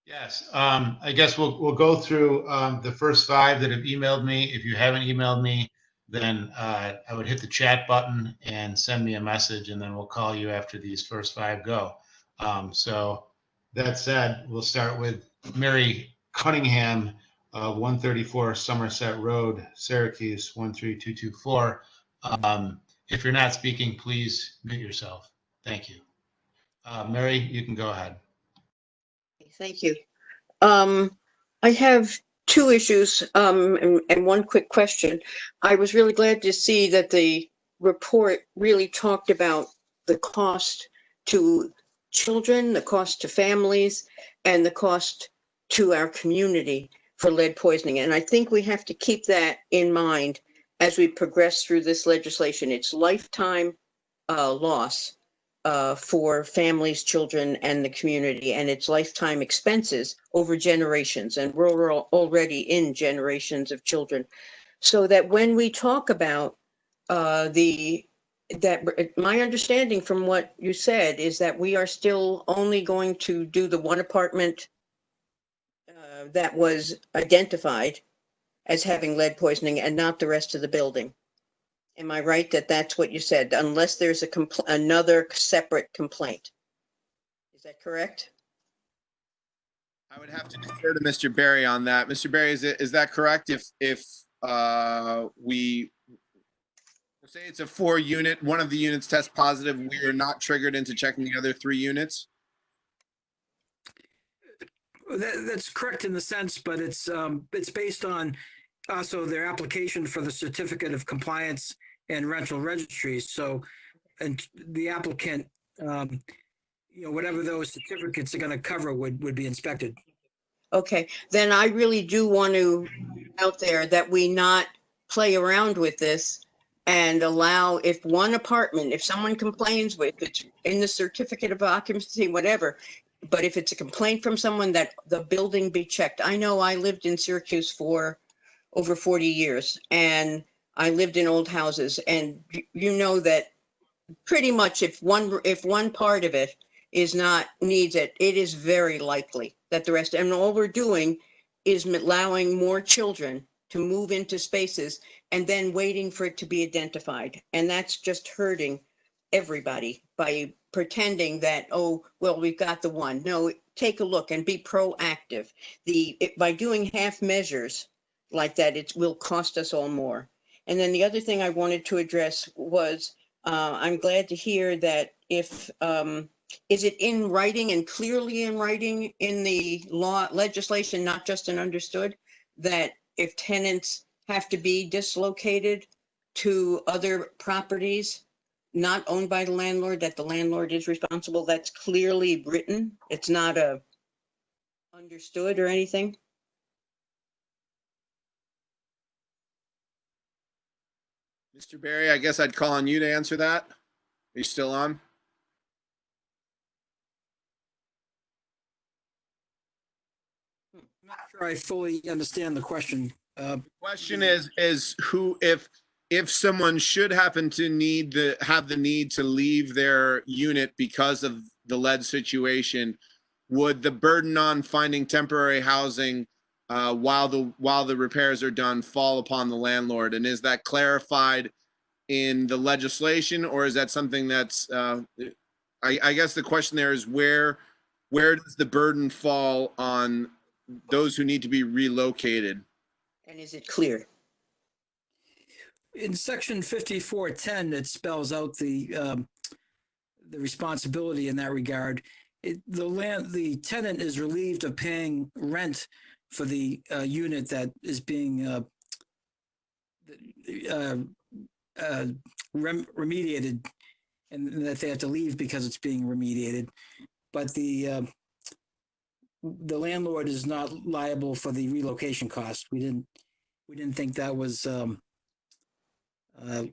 Yes. I guess we'll go through the first 5 that have emailed me. If you haven't emailed me, then I would hit the chat button and send me a message, and then we'll call you after these first 5 go. So that said, we'll start with Mary Cunningham, 134 Somerset Road, Syracuse, 13224. If you're not speaking, please mute yourself. Thank you. Mary, you can go ahead. Thank you. I have 2 issues and one quick question. I was really glad to see that the report really talked about the cost to children, the cost to families, and the cost to our community for lead poisoning. And I think we have to keep that in mind as we progress through this legislation. It's lifetime loss for families, children, and the community, and it's lifetime expenses over generations. And we're already in generations of children. So that when we talk about my understanding from what you said is that we are still only going to do the one apartment that was identified as having lead poisoning and not the rest of the building. Am I right that that's what you said, unless there's another separate complaint? Is that correct? I would have to defer to Mr. Berry on that. Mr. Berry, is that correct? If we say it's a 4-unit, one of the units tests positive, we are not triggered into checking the other 3 units? That's correct in the sense, but it's based on also their application for the certificate of compliance and rental registries. So, and the applicant, whatever those certificates are going to cover would be inspected. Okay, then I really do want to out there that we not play around with this and allow, if one apartment, if someone complains with it in the certificate of occupancy, whatever, but if it's a complaint from someone, that the building be checked. I know I lived in Syracuse for over 40 years, and I lived in old houses, and you know that pretty much if one part of it needs it, it is very likely that the rest, and all we're doing is allowing more children to move into spaces and then waiting for it to be identified. And that's just hurting everybody by pretending that, oh, well, we've got the one. No, take a look and be proactive. By doing half measures like that, it will cost us all more. And then the other thing I wanted to address was, I'm glad to hear that if, is it in writing and clearly in writing in the law legislation, not just an understood, that if tenants have to be dislocated to other properties not owned by the landlord, that the landlord is responsible? That's clearly written. It's not a understood or anything. Mr. Barry, I guess I'd call on you to answer that. Are you still on? I'm not sure I fully understand the question. Question is who, if someone should happen to have the need to leave their unit because of the lead situation, would the burden on finding temporary housing while the repairs are done fall upon the landlord? And is that clarified in the legislation, or is that something that's I guess the question there is where does the burden fall on those who need to be relocated? And is it clear? In section 5410, it spells out the responsibility in that regard. The tenant is relieved of paying rent for the unit that is being remediated, and that they have to leave because it's being remediated. But the landlord is not liable for the relocation cost. We didn't think that was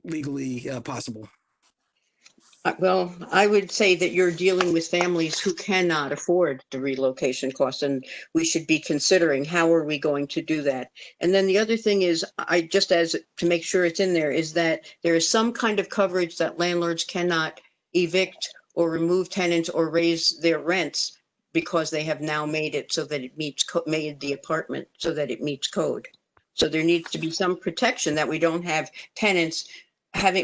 legally possible. Well, I would say that you're dealing with families who cannot afford the relocation costs, and we should be considering how are we going to do that. And then the other thing is, to make sure it's in there, is that there is some kind of coverage that landlords cannot evict or remove tenants or raise their rents because they have now made it so that it meets made the apartment so that it meets code. So there needs to be some protection that we don't have tenants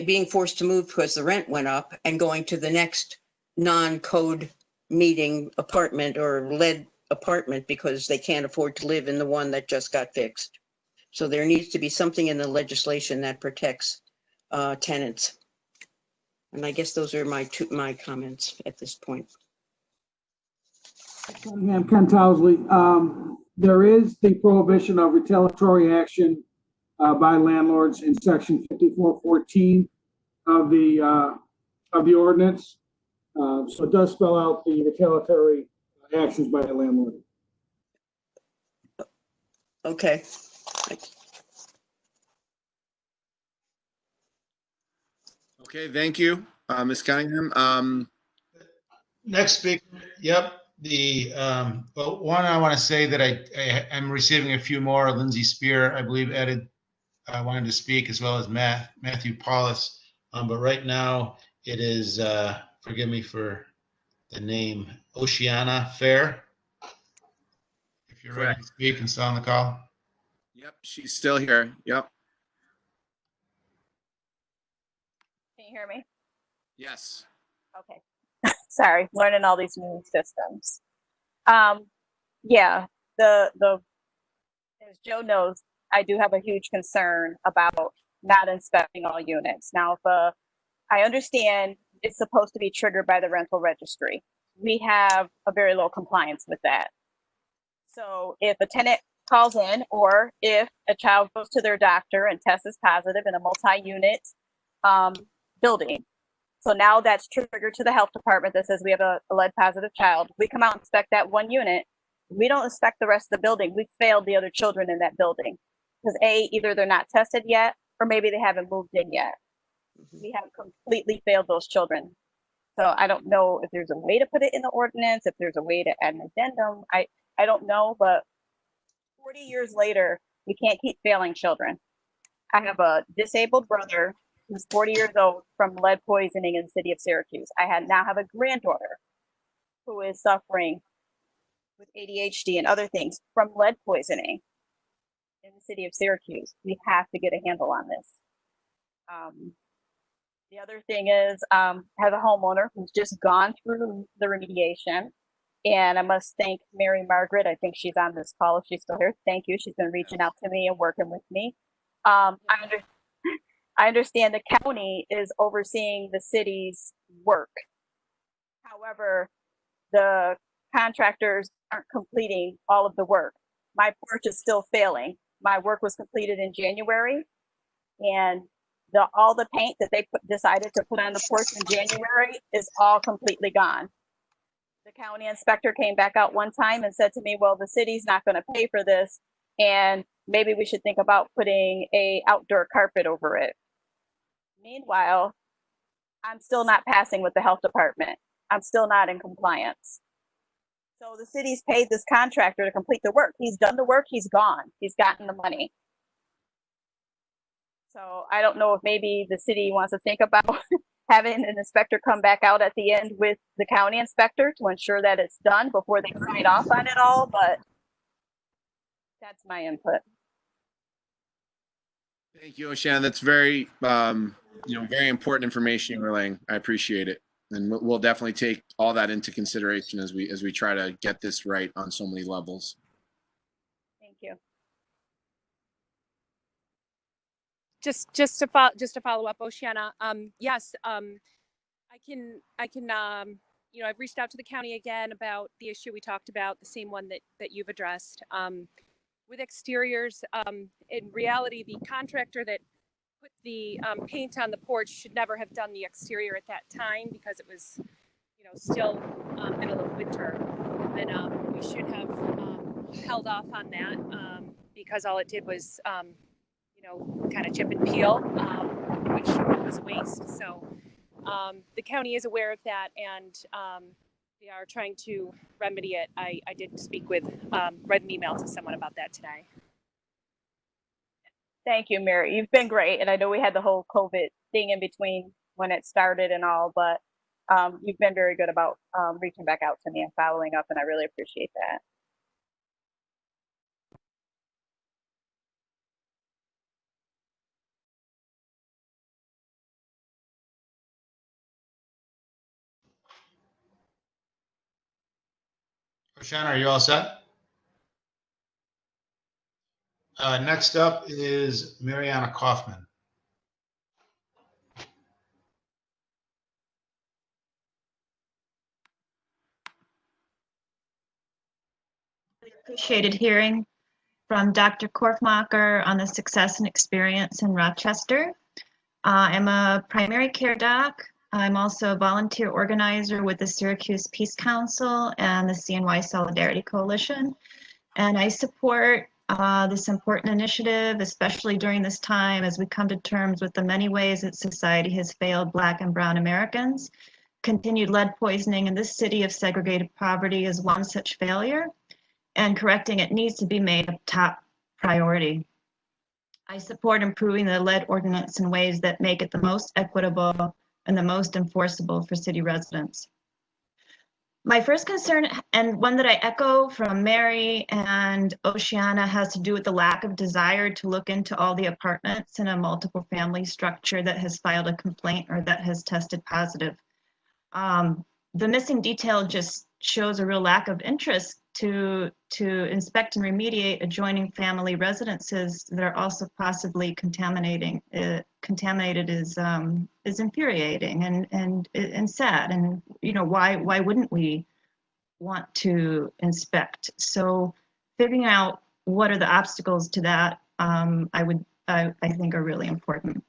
being forced to move because the rent went up and going to the next non-code meeting apartment or lead apartment because they can't afford to live in the one that just got fixed. So there needs to be something in the legislation that protects tenants. And I guess those are my comments at this point. I'm Ken Towsley. There is the prohibition of retaliatory action by landlords in section 5414 of the ordinance. So it does spell out the retaliatory actions by the landlord. Okay. Okay, thank you, Ms. Cunningham. Next speaker, yep. Well, one, I want to say that I'm receiving a few more. Lindsay Spear, I believe, wanted to speak, as well as Matthew Paulus. But right now it is, forgive me for the name, Oceana Fair. If you're ready to speak and still on the call. Yep, she's still here. Yep. Can you hear me? Yes. Okay. Sorry, learning all these new systems. Yeah, as Joe knows, I do have a huge concern about not inspecting all units. Now, if I understand it's supposed to be triggered by the rental registry. We have a very low compliance with that. So if a tenant calls in, or if a child goes to their doctor and tests is positive in a multi-unit building, so now that's triggered to the health department that says we have a lead positive child. We come out and inspect that one unit. We don't inspect the rest of the building. We failed the other children in that building because either they're not tested yet, or maybe they haven't moved in yet. We have completely failed those children. So I don't know if there's a way to put it in the ordinance, if there's a way to add an addendum. I don't know, but 40 years later, we can't keep failing children. I have a disabled brother who's 40 years old from lead poisoning in the city of Syracuse. I now have a granddaughter who is suffering with ADHD and other things from lead poisoning in the city of Syracuse. We have to get a handle on this. The other thing is, have a homeowner who's just gone through the remediation. And I must thank Mary Margaret. I think she's on this call if she's still here. Thank you. She's been reaching out to me and working with me. I understand the county is overseeing the city's work. However, the contractors aren't completing all of the work. My porch is still failing. my work was completed in January, and all the paint that they decided to put on the porch in January is all completely gone. The county inspector came back out one time and said to me, well, the city's not going to pay for this, and maybe we should think about putting a outdoor carpet over it. Meanwhile, I'm still not passing with the health department. I'm still not in compliance. So the city's paid this contractor to complete the work. He's done the work, he's gone. He's gotten the money. So I don't know if maybe the city wants to think about having an inspector come back out at the end with the county inspector to ensure that it's done before they sign off on it all, but that's my input. Thank you, Oceana. That's very, very important information you're relaying. I appreciate it. And we'll definitely take all that into consideration as we try to get this right on so many levels. Thank you. Just to follow up, Oceana. Yes, I can. I've reached out to the county again about the issue we talked about, the same one that you've addressed. With exteriors, in reality, the contractor that put the paint on the porch should never have done the exterior at that time because it was, still middle of winter. And we should have held off on that because all it did was, kind of chip and peel, which was a waste. So the county is aware of that, and they are trying to remedy it. I did speak with, read an email to someone about that today. Thank you, Mary. You've been great. And I know we had the whole COVID thing in between when it started and all, but you've been very good about reaching back out to me and following up, and I really appreciate that. Oceana, are you all set? Next up is Mariana Kaufman. Appreciated hearing from Dr. Korfmacher on the success and experience in Rochester. I'm a primary care doc. I'm also a volunteer organizer with the Syracuse Peace Council and the CNY Solidarity Coalition. And I support this important initiative, especially during this time as we come to terms with the many ways that society has failed Black and Brown Americans. Continued lead poisoning in this city of segregated poverty is one such failure, and correcting it needs to be made a top priority. I support improving the lead ordinance in ways that make it the most equitable and the most enforceable for city residents. My first concern, and one that I echo from Mary and Oceana, has to do with the lack of desire to look into all the apartments in a multiple family structure that has filed a complaint or that has tested positive. The missing detail just shows a real lack of interest to inspect and remediate adjoining family residences that are also possibly contaminated is infuriating and sad. And why wouldn't we want to inspect? So figuring out what are the obstacles to that, I think are really important.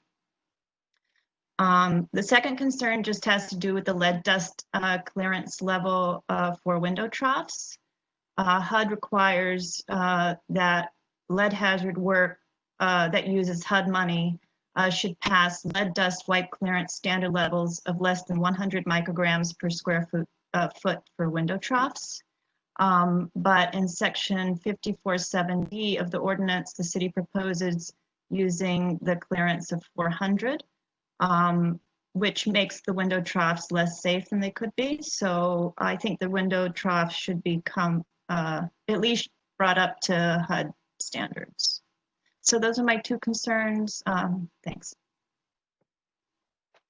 The second concern just has to do with the lead dust clearance level for window troughs. HUD requires that lead hazard work that uses HUD money should pass lead dust wipe clearance standard levels of less than 100 micrograms per square foot for window troughs. But in section 54.7D of the ordinance, the city proposes using the clearance of 400. Which makes the window troughs less safe than they could be. So I think the window troughs should become at least brought up to HUD standards. So those are my two concerns. Thanks.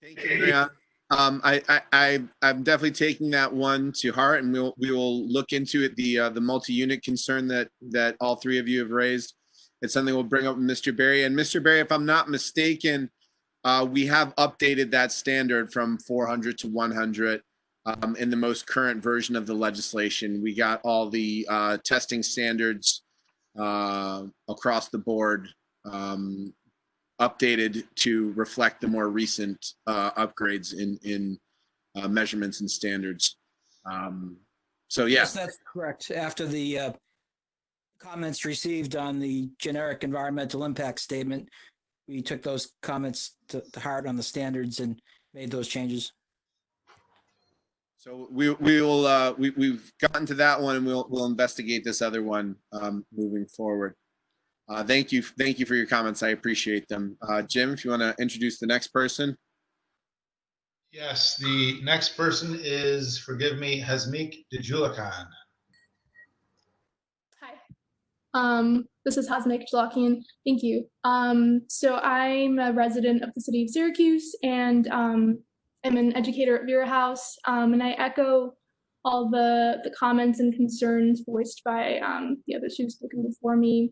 Thank you, Mariana. I'm definitely taking that one to heart, and we will look into it. The multi-unit concern that all three of you have raised. It's something we'll bring up with Mr. Berry. And Mr. Berry, if I'm not mistaken, we have updated that standard from 400 to 100 in the most current version of the legislation. We got all the testing standards across the board, updated to reflect the more recent upgrades in measurements and standards. So yeah. Yes, that's correct. After the comments received on the generic environmental impact statement, we took those comments to heart on the standards and made those changes. So we've gotten to that one, and we'll investigate this other one moving forward. Thank you for your comments. I appreciate them. Jim, if you want to introduce the next person. Yes, the next person is, forgive me, Hasmik Djulakan. This is Hasmik Jalakian. Thank you. So I'm a resident of the city of Syracuse, and I'm an educator at Vera House, and I echo all the comments and concerns voiced by the others who've spoken before me.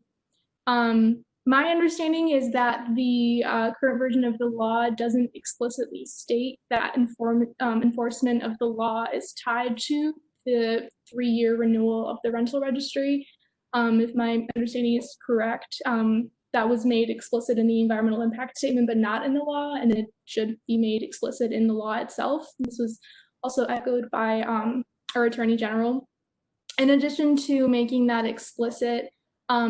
My understanding is that the current version of the law doesn't explicitly state that enforcement of the law is tied to the 3-year renewal of the rental registry. If my understanding is correct, that was made explicit in the environmental impact statement, but not in the law, and it should be made explicit in the law itself. This was also echoed by our Attorney General. In addition to making that explicit,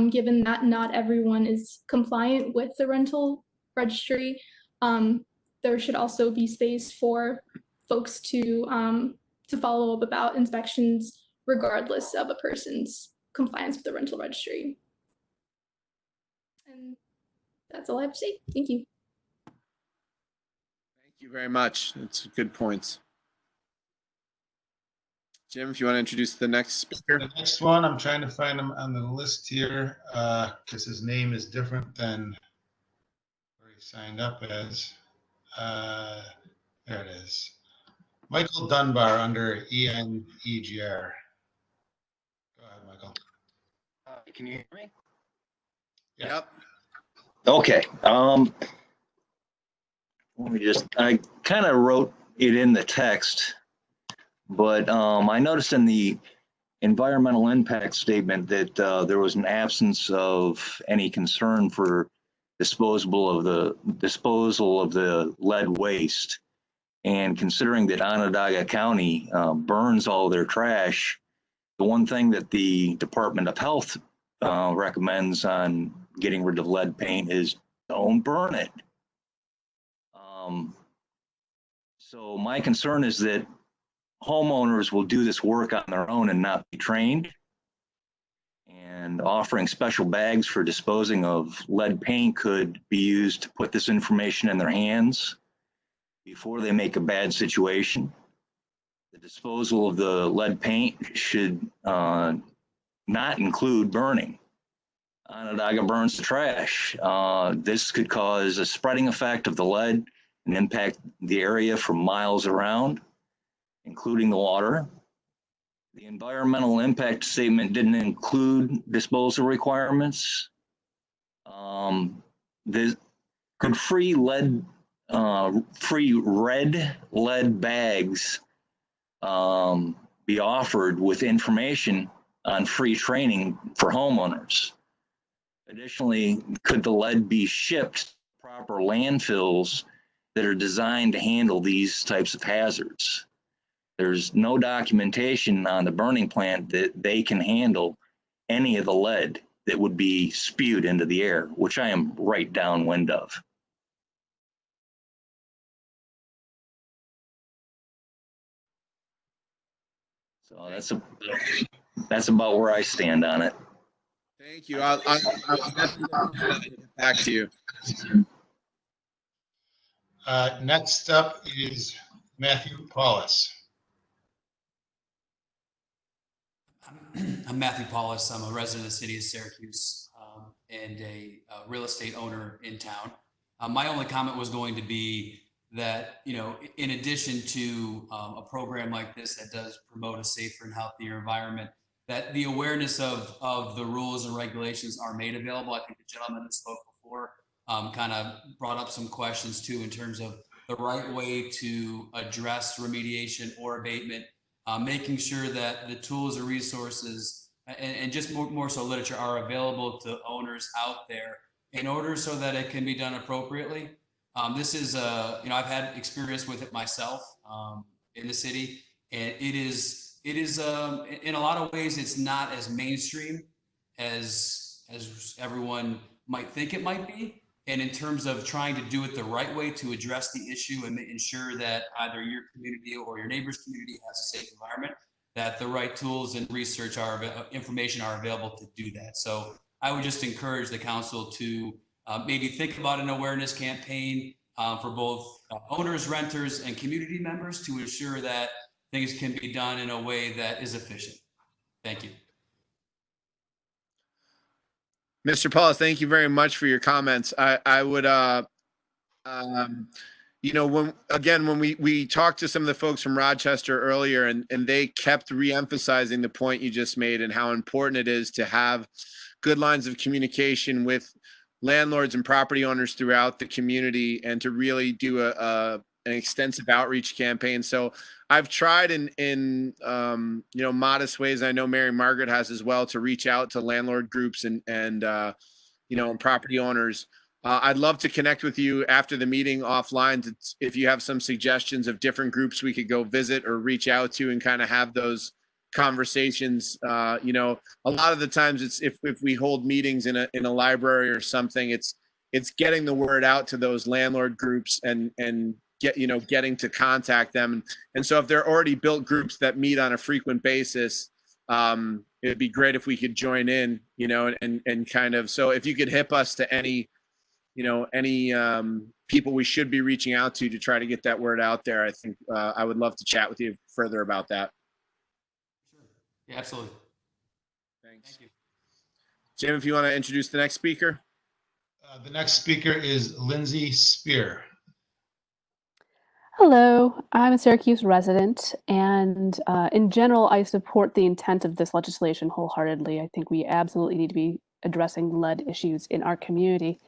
given that not everyone is compliant with the rental registry, there should also be space for folks to follow up about inspections regardless of a person's compliance with the rental registry. And that's all I have to say. Thank you. Thank you very much. It's good points. Jim, if you want to introduce the next speaker. The next one, I'm trying to find him on the list here because his name is different than where he signed up as. There it is. Michael Dunbar under ENEGR. Go ahead, Michael. Can you hear me? Yeah. Yep. Okay. Let me just, I kind of wrote it in the text, but I noticed in the environmental impact statement that there was an absence of any concern for disposal of the lead waste. And considering that Onondaga County burns all their trash, the one thing that the Department of Health recommends on getting rid of lead paint is don't burn it. So my concern is that homeowners will do this work on their own and not be trained. And offering special bags for disposing of lead paint could be used to put this information in their hands before they make a bad situation. The disposal of the lead paint should not include burning. Onondaga burns the trash. This could cause a spreading effect of the lead and impact the area for miles around, including the water. The environmental impact statement didn't include disposal requirements. Could free red lead bags be offered with information on free training for homeowners? Additionally, could the lead be shipped to proper landfills that are designed to handle these types of hazards? There's no documentation on the burning plant that they can handle any of the lead that would be spewed into the air, which I am right downwind of. So that's about where I stand on it. Thank you. I'll get back to you. Next up is Matthew Paulus. I'm Matthew Paulus. I'm a resident of the city of Syracuse and a real estate owner in town. My only comment was going to be that, you know, in addition to a program like this that does promote a safer and healthier environment, that the awareness of the rules and regulations are made available. I think the gentleman that spoke before kind of brought up some questions too in terms of the right way to address remediation or abatement, making sure that the tools and resources and just more so literature are available to owners out there in order so that it can be done appropriately. This is, I've had experience with it myself in the city, and it is in a lot of ways, it's not as mainstream as everyone might think it might be. And in terms of trying to do it the right way to address the issue and ensure that either your community or your neighbor's community has a safe environment, that the right tools and research information are available to do that. So I would just encourage the council to maybe think about an awareness campaign for both owners, renters, and community members to ensure that things can be done in a way that is efficient. Thank you. Mr. Paulus, thank you very much for your comments. I would, when we talked to some of the folks from Rochester earlier, and they kept re-emphasizing the point you just made and how important it is to have good lines of communication with landlords and property owners throughout the community, and to really do an extensive outreach campaign. So I've tried in modest ways, I know Mary Margaret has as well, to reach out to landlord groups and property owners. I'd love to connect with you after the meeting offline if you have some suggestions of different groups we could go visit or reach out to and kind of have those conversations. A lot of the times it's if we hold meetings in a library or something, it's getting the word out to those landlord groups and getting to contact them. And so if they're already built groups that meet on a frequent basis, it'd be great if we could join in, and kind of, so if you could hip us to any people we should be reaching out to try to get that word out there, I think I would love to chat with you further about that. Sure. Yeah, absolutely. Thanks. Thank you. Jim, if you want to introduce the next speaker. The next speaker is Lindsay Spear. Hello, I'm a Syracuse resident, and in general, I support the intent of this legislation wholeheartedly. I think we absolutely need to be addressing lead issues in our community.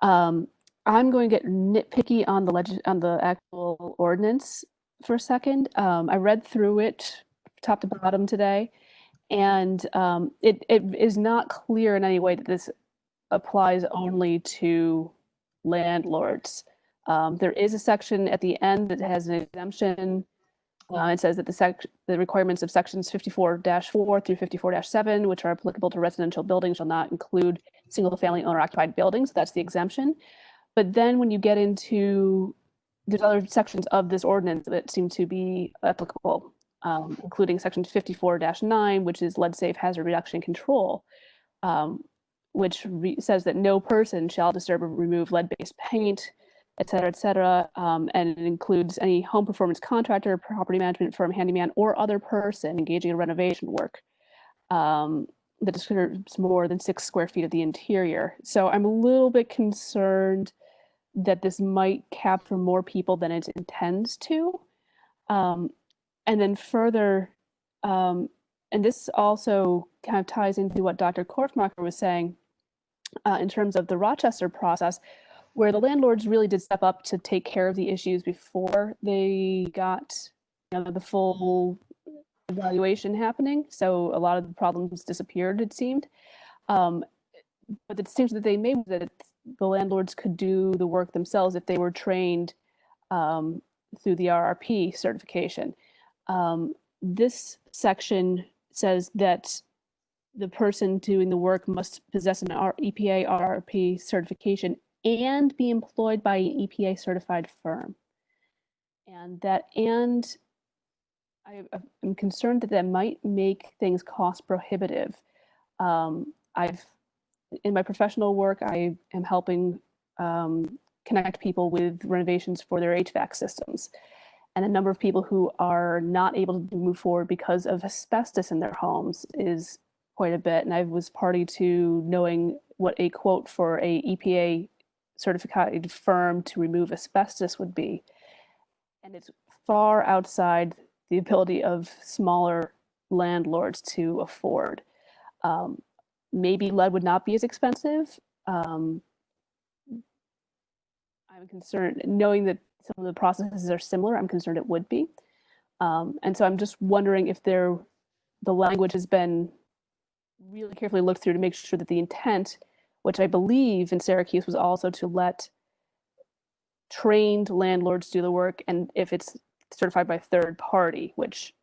I'm going to get nitpicky on the actual ordinance for a second. I read through it top to bottom today, and it is not clear in any way that this applies only to landlords. There is a section at the end that has an exemption. It says that the requirements of sections 54-4 through 54-7, which are applicable to residential buildings, shall not include single-family owner-occupied buildings. That's the exemption. But then when you get into, there's other sections of this ordinance that seem to be applicable, including section 54-9, which is lead-safe hazard reduction and control, which says that no person shall disturb or remove lead-based paint, et cetera, and it includes any home performance contractor, property management firm, handyman, or other person engaging in renovation work that disturbs more than 6 square feet of the interior. So I'm a little bit concerned that this might capture more people than it intends to. And then further, and this also kind of ties into what Dr. Korfmacher was saying in terms of the Rochester process, where the landlords really did step up to take care of the issues before they got the full evaluation happening. So a lot of the problems disappeared, it seemed. But it seems that they made that the landlords could do the work themselves if they were trained through the RRP certification. This section says that the person doing the work must possess an EPA RRP certification and be employed by an EPA certified firm. And I'm concerned that might make things cost prohibitive. In my professional work, I am helping connect people with renovations for their HVAC systems. And a number of people who are not able to move forward because of asbestos in their homes is quite a bit. And I was party to knowing what a quote for a EPA certified firm to remove asbestos would be. And it's far outside the ability of smaller landlords to afford. Maybe lead would not be as expensive. I'm concerned, knowing that some of the processes are similar, I'm concerned it would be. And so I'm just wondering if the language has been really carefully looked through to make sure that the intent, which I believe in Syracuse was also to let trained landlords do the work, and if it's certified by third party, which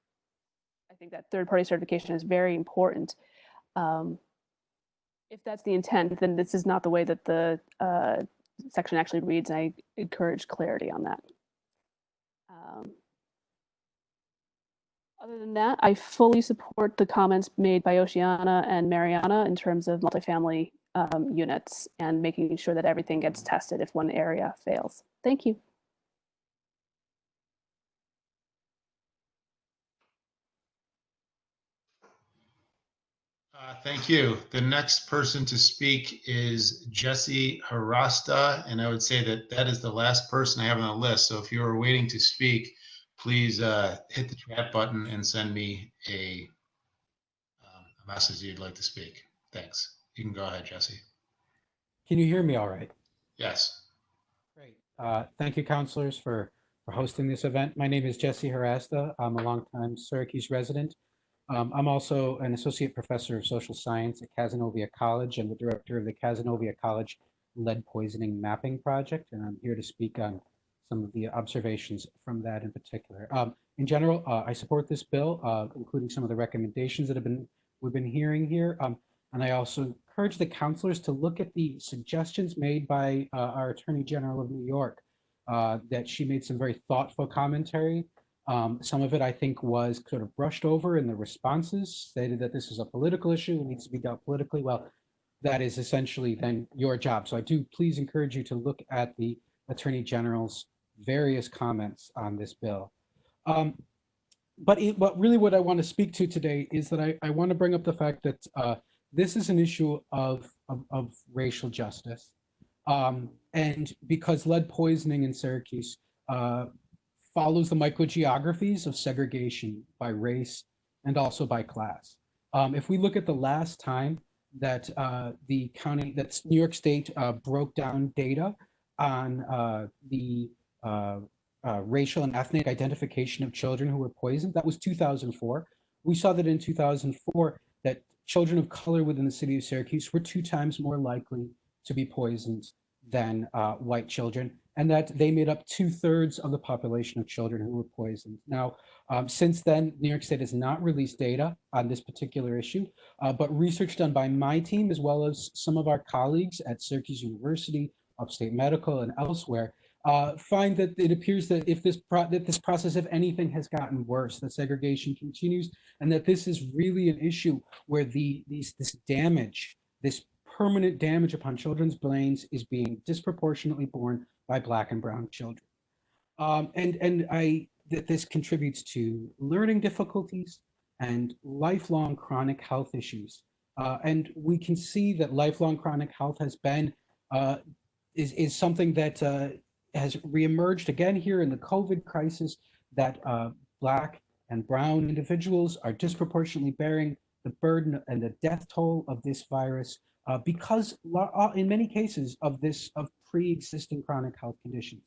I think that third party certification is very important. If that's the intent, then this is not the way that the section actually reads, and I encourage clarity on that. Other than that, I fully support the comments made by Oceana and Mariana in terms of multifamily units and making sure that everything gets tested if one area fails. Thank you. Thank you. The next person to speak is Jesse Harasta, and I would say that that is the last person I have on the list. So if you are waiting to speak, please hit the chat button and send me a message you'd like to speak. Thanks. You can go ahead, Jesse. Can you hear me all right? Yes. Great. Thank you, counselors, for hosting this event. My name is Jesse Harasta. I'm a longtime Syracuse resident. I'm also an associate professor of social science at Cazenovia College and the director of the Cazenovia College Lead Poisoning Mapping Project, and I'm here to speak on some of the observations from that in particular. In general, I support this bill, including some of the recommendations that we've been hearing here, and I also encourage the counselors to look at the suggestions made by our Attorney General of New York, that she made some very thoughtful commentary. Some of it, I think, was sort of brushed over in the responses, stated that this is a political issue, it needs to be dealt politically. Well, that is essentially then your job. So I do please encourage you to look at the Attorney General's various comments on this bill. But really what I want to speak to today is that I want to bring up the fact that this is an issue of racial justice. And because lead poisoning in Syracuse follows the microgeographies of segregation by race and also by class. If we look at the last time that New York State broke down data on the racial and ethnic identification of children who were poisoned, that was 2004. We saw that in 2004 that children of color within the city of Syracuse were 2 times more likely to be poisoned than white children, and that they made up 2/3 of the population of children who were poisoned. Now, since then, New York State has not released data on this particular issue, but research done by my team, as well as some of our colleagues at Syracuse University, Upstate Medical, and elsewhere, find that it appears that if this process, if anything, has gotten worse, that segregation continues, and that this is really an issue where this damage, this permanent damage upon children's brains, is being disproportionately borne by Black and brown children. That this contributes to learning difficulties and lifelong chronic health issues. And we can see that lifelong chronic health has been, is something that has reemerged again here in the COVID crisis, that Black and brown individuals are disproportionately bearing the burden and the death toll of this virus because in many cases of pre-existing chronic health conditions.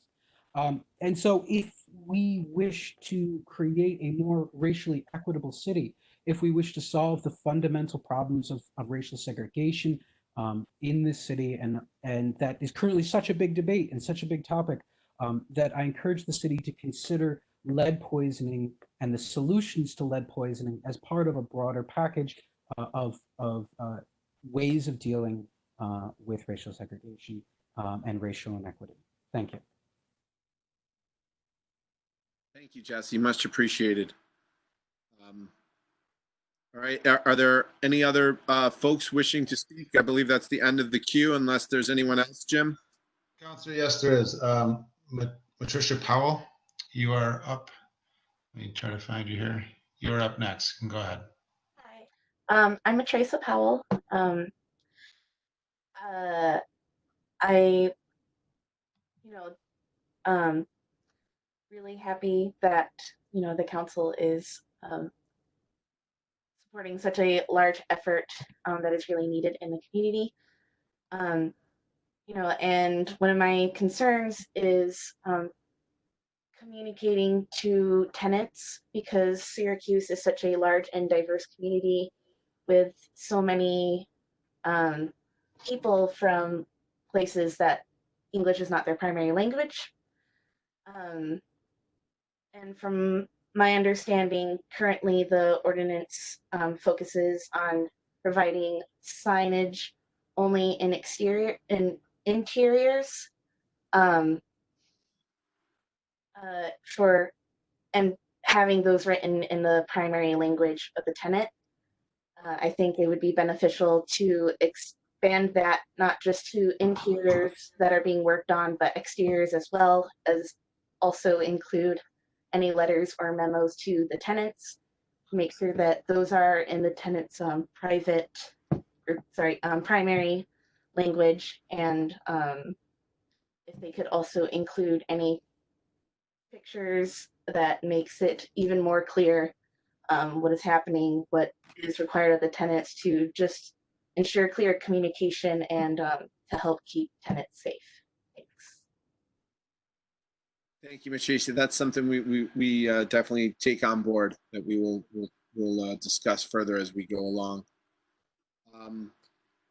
And so if we wish to create a more racially equitable city, if we wish to solve the fundamental problems of racial segregation in this city, and that is currently such a big debate and such a big topic, that I encourage the city to consider lead poisoning and the solutions to lead poisoning as part of a broader package of ways of dealing with racial segregation and racial inequity. Thank you. Thank you, Jesse. Much appreciated. All right. Are there any other folks wishing to speak? I believe that's the end of the queue, unless there's anyone else, Jim. Counselor, yes, there is. Patricia Powell, you are up. Let me try to find you here. You're up next. You can go ahead. Hi, I'm Matresa Powell. I, really happy that, the council is supporting such a large effort that is really needed in the community. And one of my concerns is communicating to tenants, because Syracuse is such a large and diverse community. with so many people from places that English is not their primary language. And from my understanding, currently the ordinance focuses on providing signage only in interiors for and having those written in the primary language of the tenant. I think it would be beneficial to expand that not just to interiors that are being worked on, but exteriors as well, as also include any letters or memos to the tenants. Make sure that those are in the tenant's primary language, and if they could also include any pictures that makes it even more clear what is happening, what is required of the tenants to just ensure clear communication and to help keep tenants safe. Thanks. Thank you, Ms. Tracy. That's something we definitely take on board, that we'll discuss further as we go along.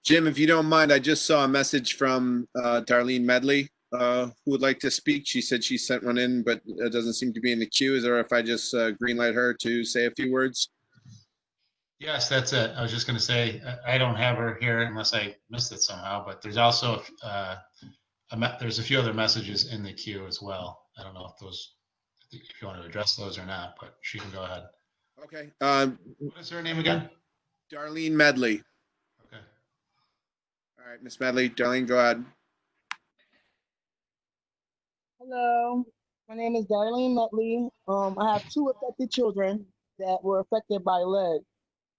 Jim, if you don't mind, I just saw a message from Darlene Medley, who would like to speak. She said she sent one in, but it doesn't seem to be in the queue. Is there, if I just greenlight her to say a few words? Yes, that's it. I was just going to say, I don't have her here unless I missed it somehow, but there's also, there's a few other messages in the queue as well. I don't know if you want to address those or not, but she can go ahead. Okay. What is her name again? Darlene Medley. Okay. All right, Miss Medley. Darlene, go ahead. Hello, my name is Darlene Medley. I have 2 affected children that were affected by lead.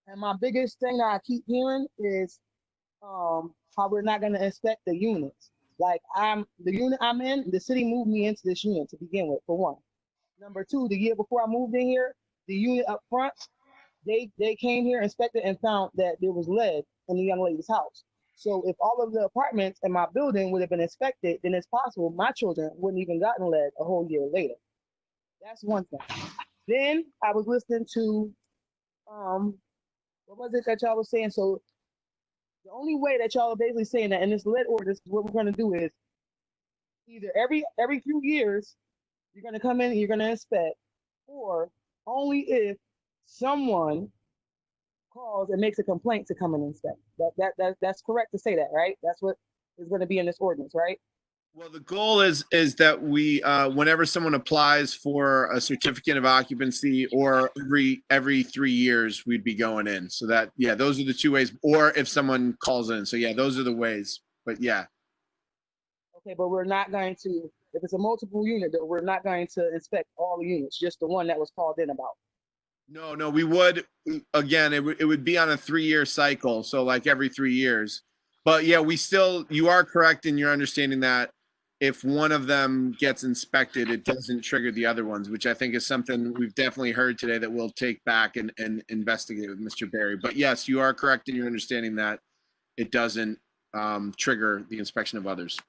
And my biggest thing that I keep hearing is how we're not going to inspect the units. Like the unit I'm in, the city moved me into this unit to begin with, for one. Number 2, the year before I moved in here, the unit up front, they came here, inspected, and found that there was lead in the young lady's house. So if all of the apartments in my building would have been inspected, then it's possible my children wouldn't even gotten lead a whole year later. That's one thing. Then I was listening to what was it that y'all was saying? So the only way that y'all are basically saying that in this lead ordinance, what we're going to do is either every few years you're going to come in and you're going to inspect, or only if someone calls and makes a complaint to come and inspect. That's correct to say that, right? That's what is going to be in this ordinance, right? Well, the goal is that we, whenever someone applies for a certificate of occupancy, or every 3 years, we'd be going in. So that, yeah, those are the 2 ways. Or if someone calls in. So yeah, those are the ways. But yeah. Okay, but we're not going to, if it's a multiple unit, we're not going to inspect all the units, just the one that was called in about. No, we would, again, it would be on a 3-year cycle. So like every 3 years. But yeah, you are correct in your understanding that if one of them gets inspected, it doesn't trigger the other ones, which I think is something we've definitely heard today that we'll take back and investigate with Mr. Barry. But yes, you are correct in your understanding that it doesn't trigger the inspection of others.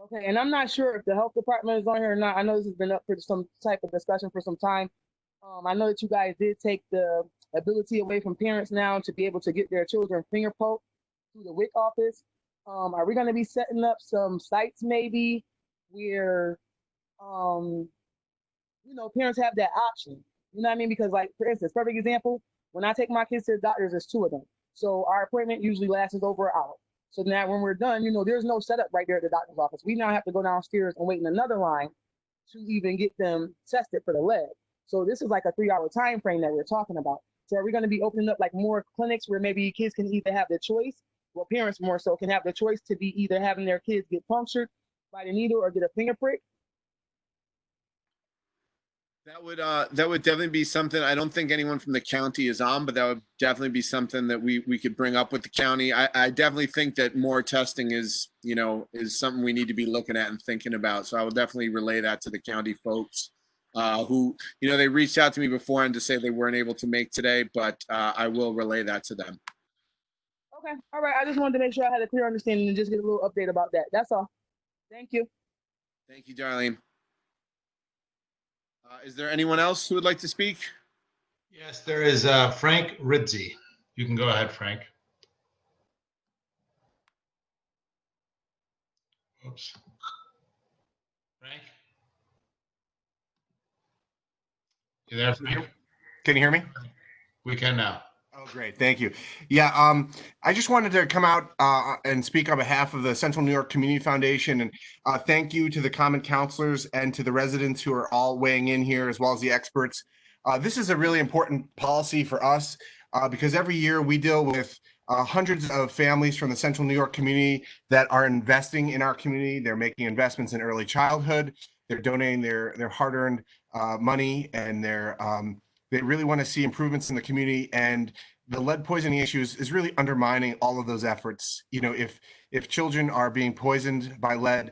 Okay, and I'm not sure if the health department is on here or not. I know this has been up for some type of discussion for some time. I know that you guys did take the ability away from parents now to be able to get their children finger poked through the WIC office. Are we going to be setting up some sites maybe where, parents have that option? You know what I mean? Because, like, for instance, perfect example, when I take my kids to the doctors, there's 2 of them. So our appointment usually lasts over an hour. So now when we're done, there's no setup right there at the doctor's office. We now have to go downstairs and wait in another line to even get them tested for the lead. So this is like a 3-hour time frame that we're talking about. So are we going to be opening up like more clinics where maybe kids can either have the choice, well, parents more so can have the choice to be either having their kids get punctured by the needle or get a finger prick? That would definitely be something. I don't think anyone from the county is on, but that would definitely be something that we could bring up with the county. I definitely think that more testing is something we need to be looking at and thinking about. So I will definitely relay that to the county folks who, they reached out to me before and to say they weren't able to make today, but I will relay that to them. Okay. All right. I just wanted to make sure I had a clear understanding and just get a little update about that. That's all. Thank you. Thank you, Darlene. Is there anyone else who would like to speak? Yes, there is Frank Ridzi. You can go ahead, Frank. Oops. Frank? You there, Frank? Can you hear me? We can now. Oh, great. Thank you. Yeah, I just wanted to come out and speak on behalf of the Central New York Community Foundation and thank you to the Common Councilors and to the residents who are all weighing in here, as well as the experts. This is a really important policy for us because every year we deal with hundreds of families from the Central New York community that are investing in our community. They're making investments in early childhood. They're donating their hard-earned money, and they really want to see improvements in the community. And the lead poisoning issues is really undermining all of those efforts. You know, if children are being poisoned by lead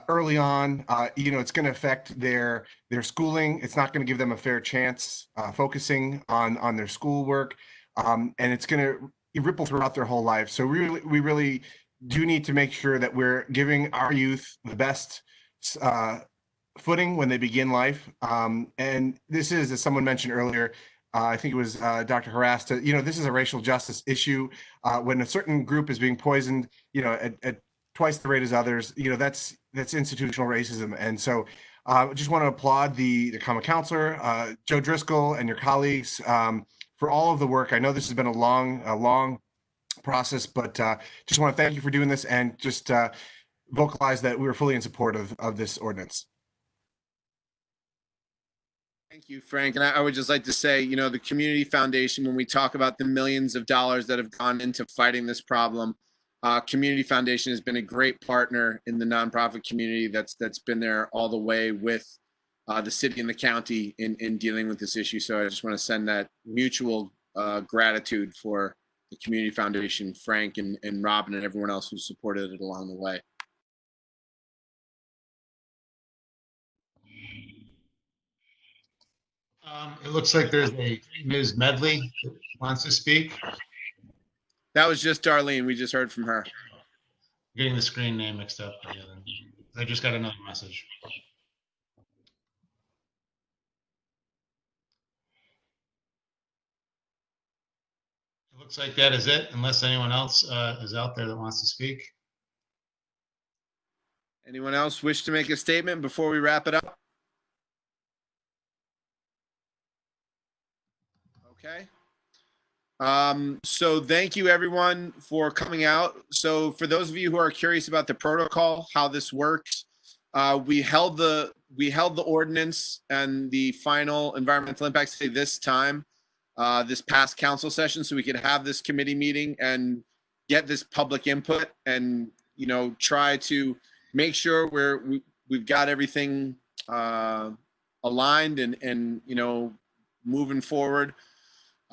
early on, you know, it's going to affect their schooling. It's not going to give them a fair chance focusing on their schoolwork, and it's going to ripple throughout their whole life. So we really do need to make sure that we're giving our youth the best footing when they begin life. And this is, as someone mentioned earlier, I think it was Dr. Harasta, you know, this is a racial justice issue. When a certain group is being poisoned, you know, at twice the rate as others, you know, that's institutional racism. And so I just want to applaud the Common Councilor, Joe Driscoll, and your colleagues for all of the work. I know this has been a long process, but just want to thank you for doing this and just vocalize that we were fully in support of this ordinance. Thank you, Frank. And I would just like to say, you know, the Community Foundation, when we talk about the millions of dollars that have gone into fighting this problem, Community Foundation has been a great partner in the nonprofit community that's been there all the way with the city and the county in dealing with this issue. So I just want to send that mutual gratitude for the Community Foundation, Frank and Robin and everyone else who supported it along the way. It looks like there's a Ms. Medley that wants to speak. That was just Darlene. We just heard from her. Getting the screen name mixed up. I just got another message. It looks like that is it, unless anyone else is out there that wants to speak. Anyone else wish to make a statement before we wrap it up? Okay. So thank you everyone for coming out. So for those of you who are curious about the protocol, how this works, we held the ordinance and the final environmental impact study this time, this past council session, so we could have this committee meeting and get this public input and, you know, try to make sure we've got everything aligned and you know, moving forward.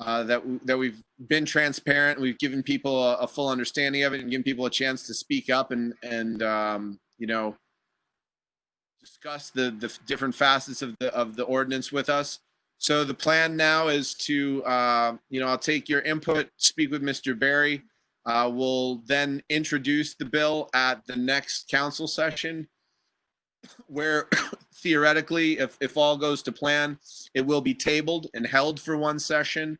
That we've been transparent. We've given people a full understanding of it and given people a chance to speak up and you know, discuss the different facets of the ordinance with us. So the plan now is to you know, I'll take your input, speak with Mr. Barry. We'll then introduce the bill at the next council session, where theoretically, if all goes to plan, it will be tabled and held for one session.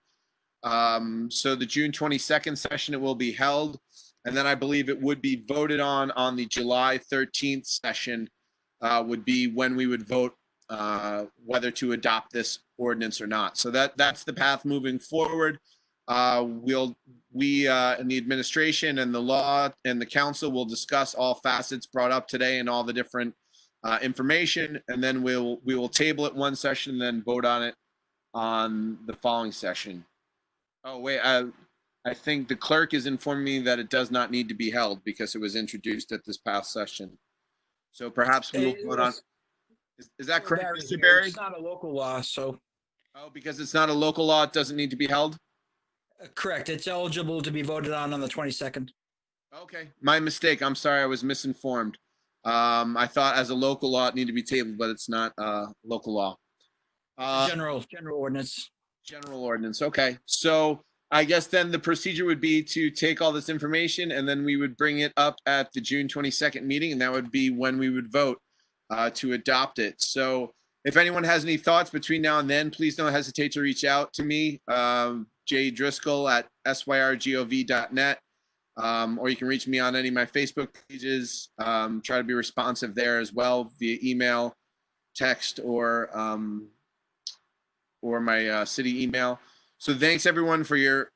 So the June 22nd session, it will be held. And then I believe it would be voted on the July 13th session, would be when we would vote whether to adopt this ordinance or not. So that's the path moving forward. We in the administration and the law and the council will discuss all facets brought up today and all the different information, and then we will table it one session and then vote on it on the following session. Oh wait, I think the clerk is informing me that it does not need to be held because it was introduced at this past session. So perhaps we will vote on. Is that correct, Mr. Barry? It's not a local law, so. Oh, because it's not a local law, it doesn't need to be held? Correct. It's eligible to be voted on the 22nd. Okay, my mistake. I'm sorry, I was misinformed. I thought as a local law it needed to be tabled, but it's not local law. General ordinance. General ordinance. Okay, so I guess then the procedure would be to take all this information and then we would bring it up at the June 22nd meeting, and that would be when we would vote to adopt it. So if anyone has any thoughts between now and then, please don't hesitate to reach out to me jdriscoll@syrgov.net. Or you can reach me on any of my Facebook pages. Try to be responsive there as well via email, text, or my city email. So thanks everyone for your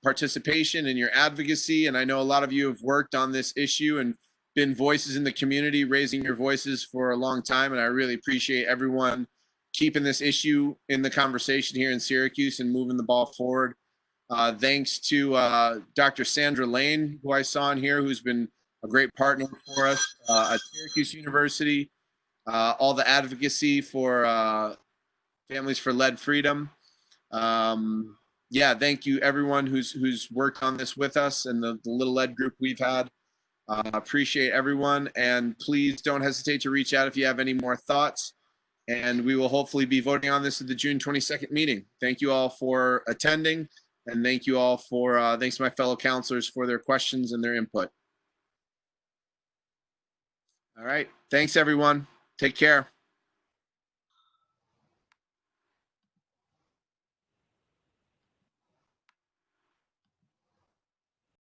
participation and your advocacy. And I know a lot of you have worked on this issue and been voices in the community, raising your voices for a long time. And I really appreciate everyone keeping this issue in the conversation here in Syracuse and moving the ball forward. Thanks to Dr. Sandra Lane, who I saw in here, who's been a great partner for us at Syracuse University. All the advocacy for Families for Lead Freedom. Yeah, thank you everyone who's worked on this with us and the Little Lead group we've had. Appreciate everyone, and please don't hesitate to reach out if you have any more thoughts. And we will hopefully be voting on this at the June 22nd meeting. Thank you all for attending, and thank you all for thanks to my fellow counselors for their questions and their input. All right, thanks everyone. Take care.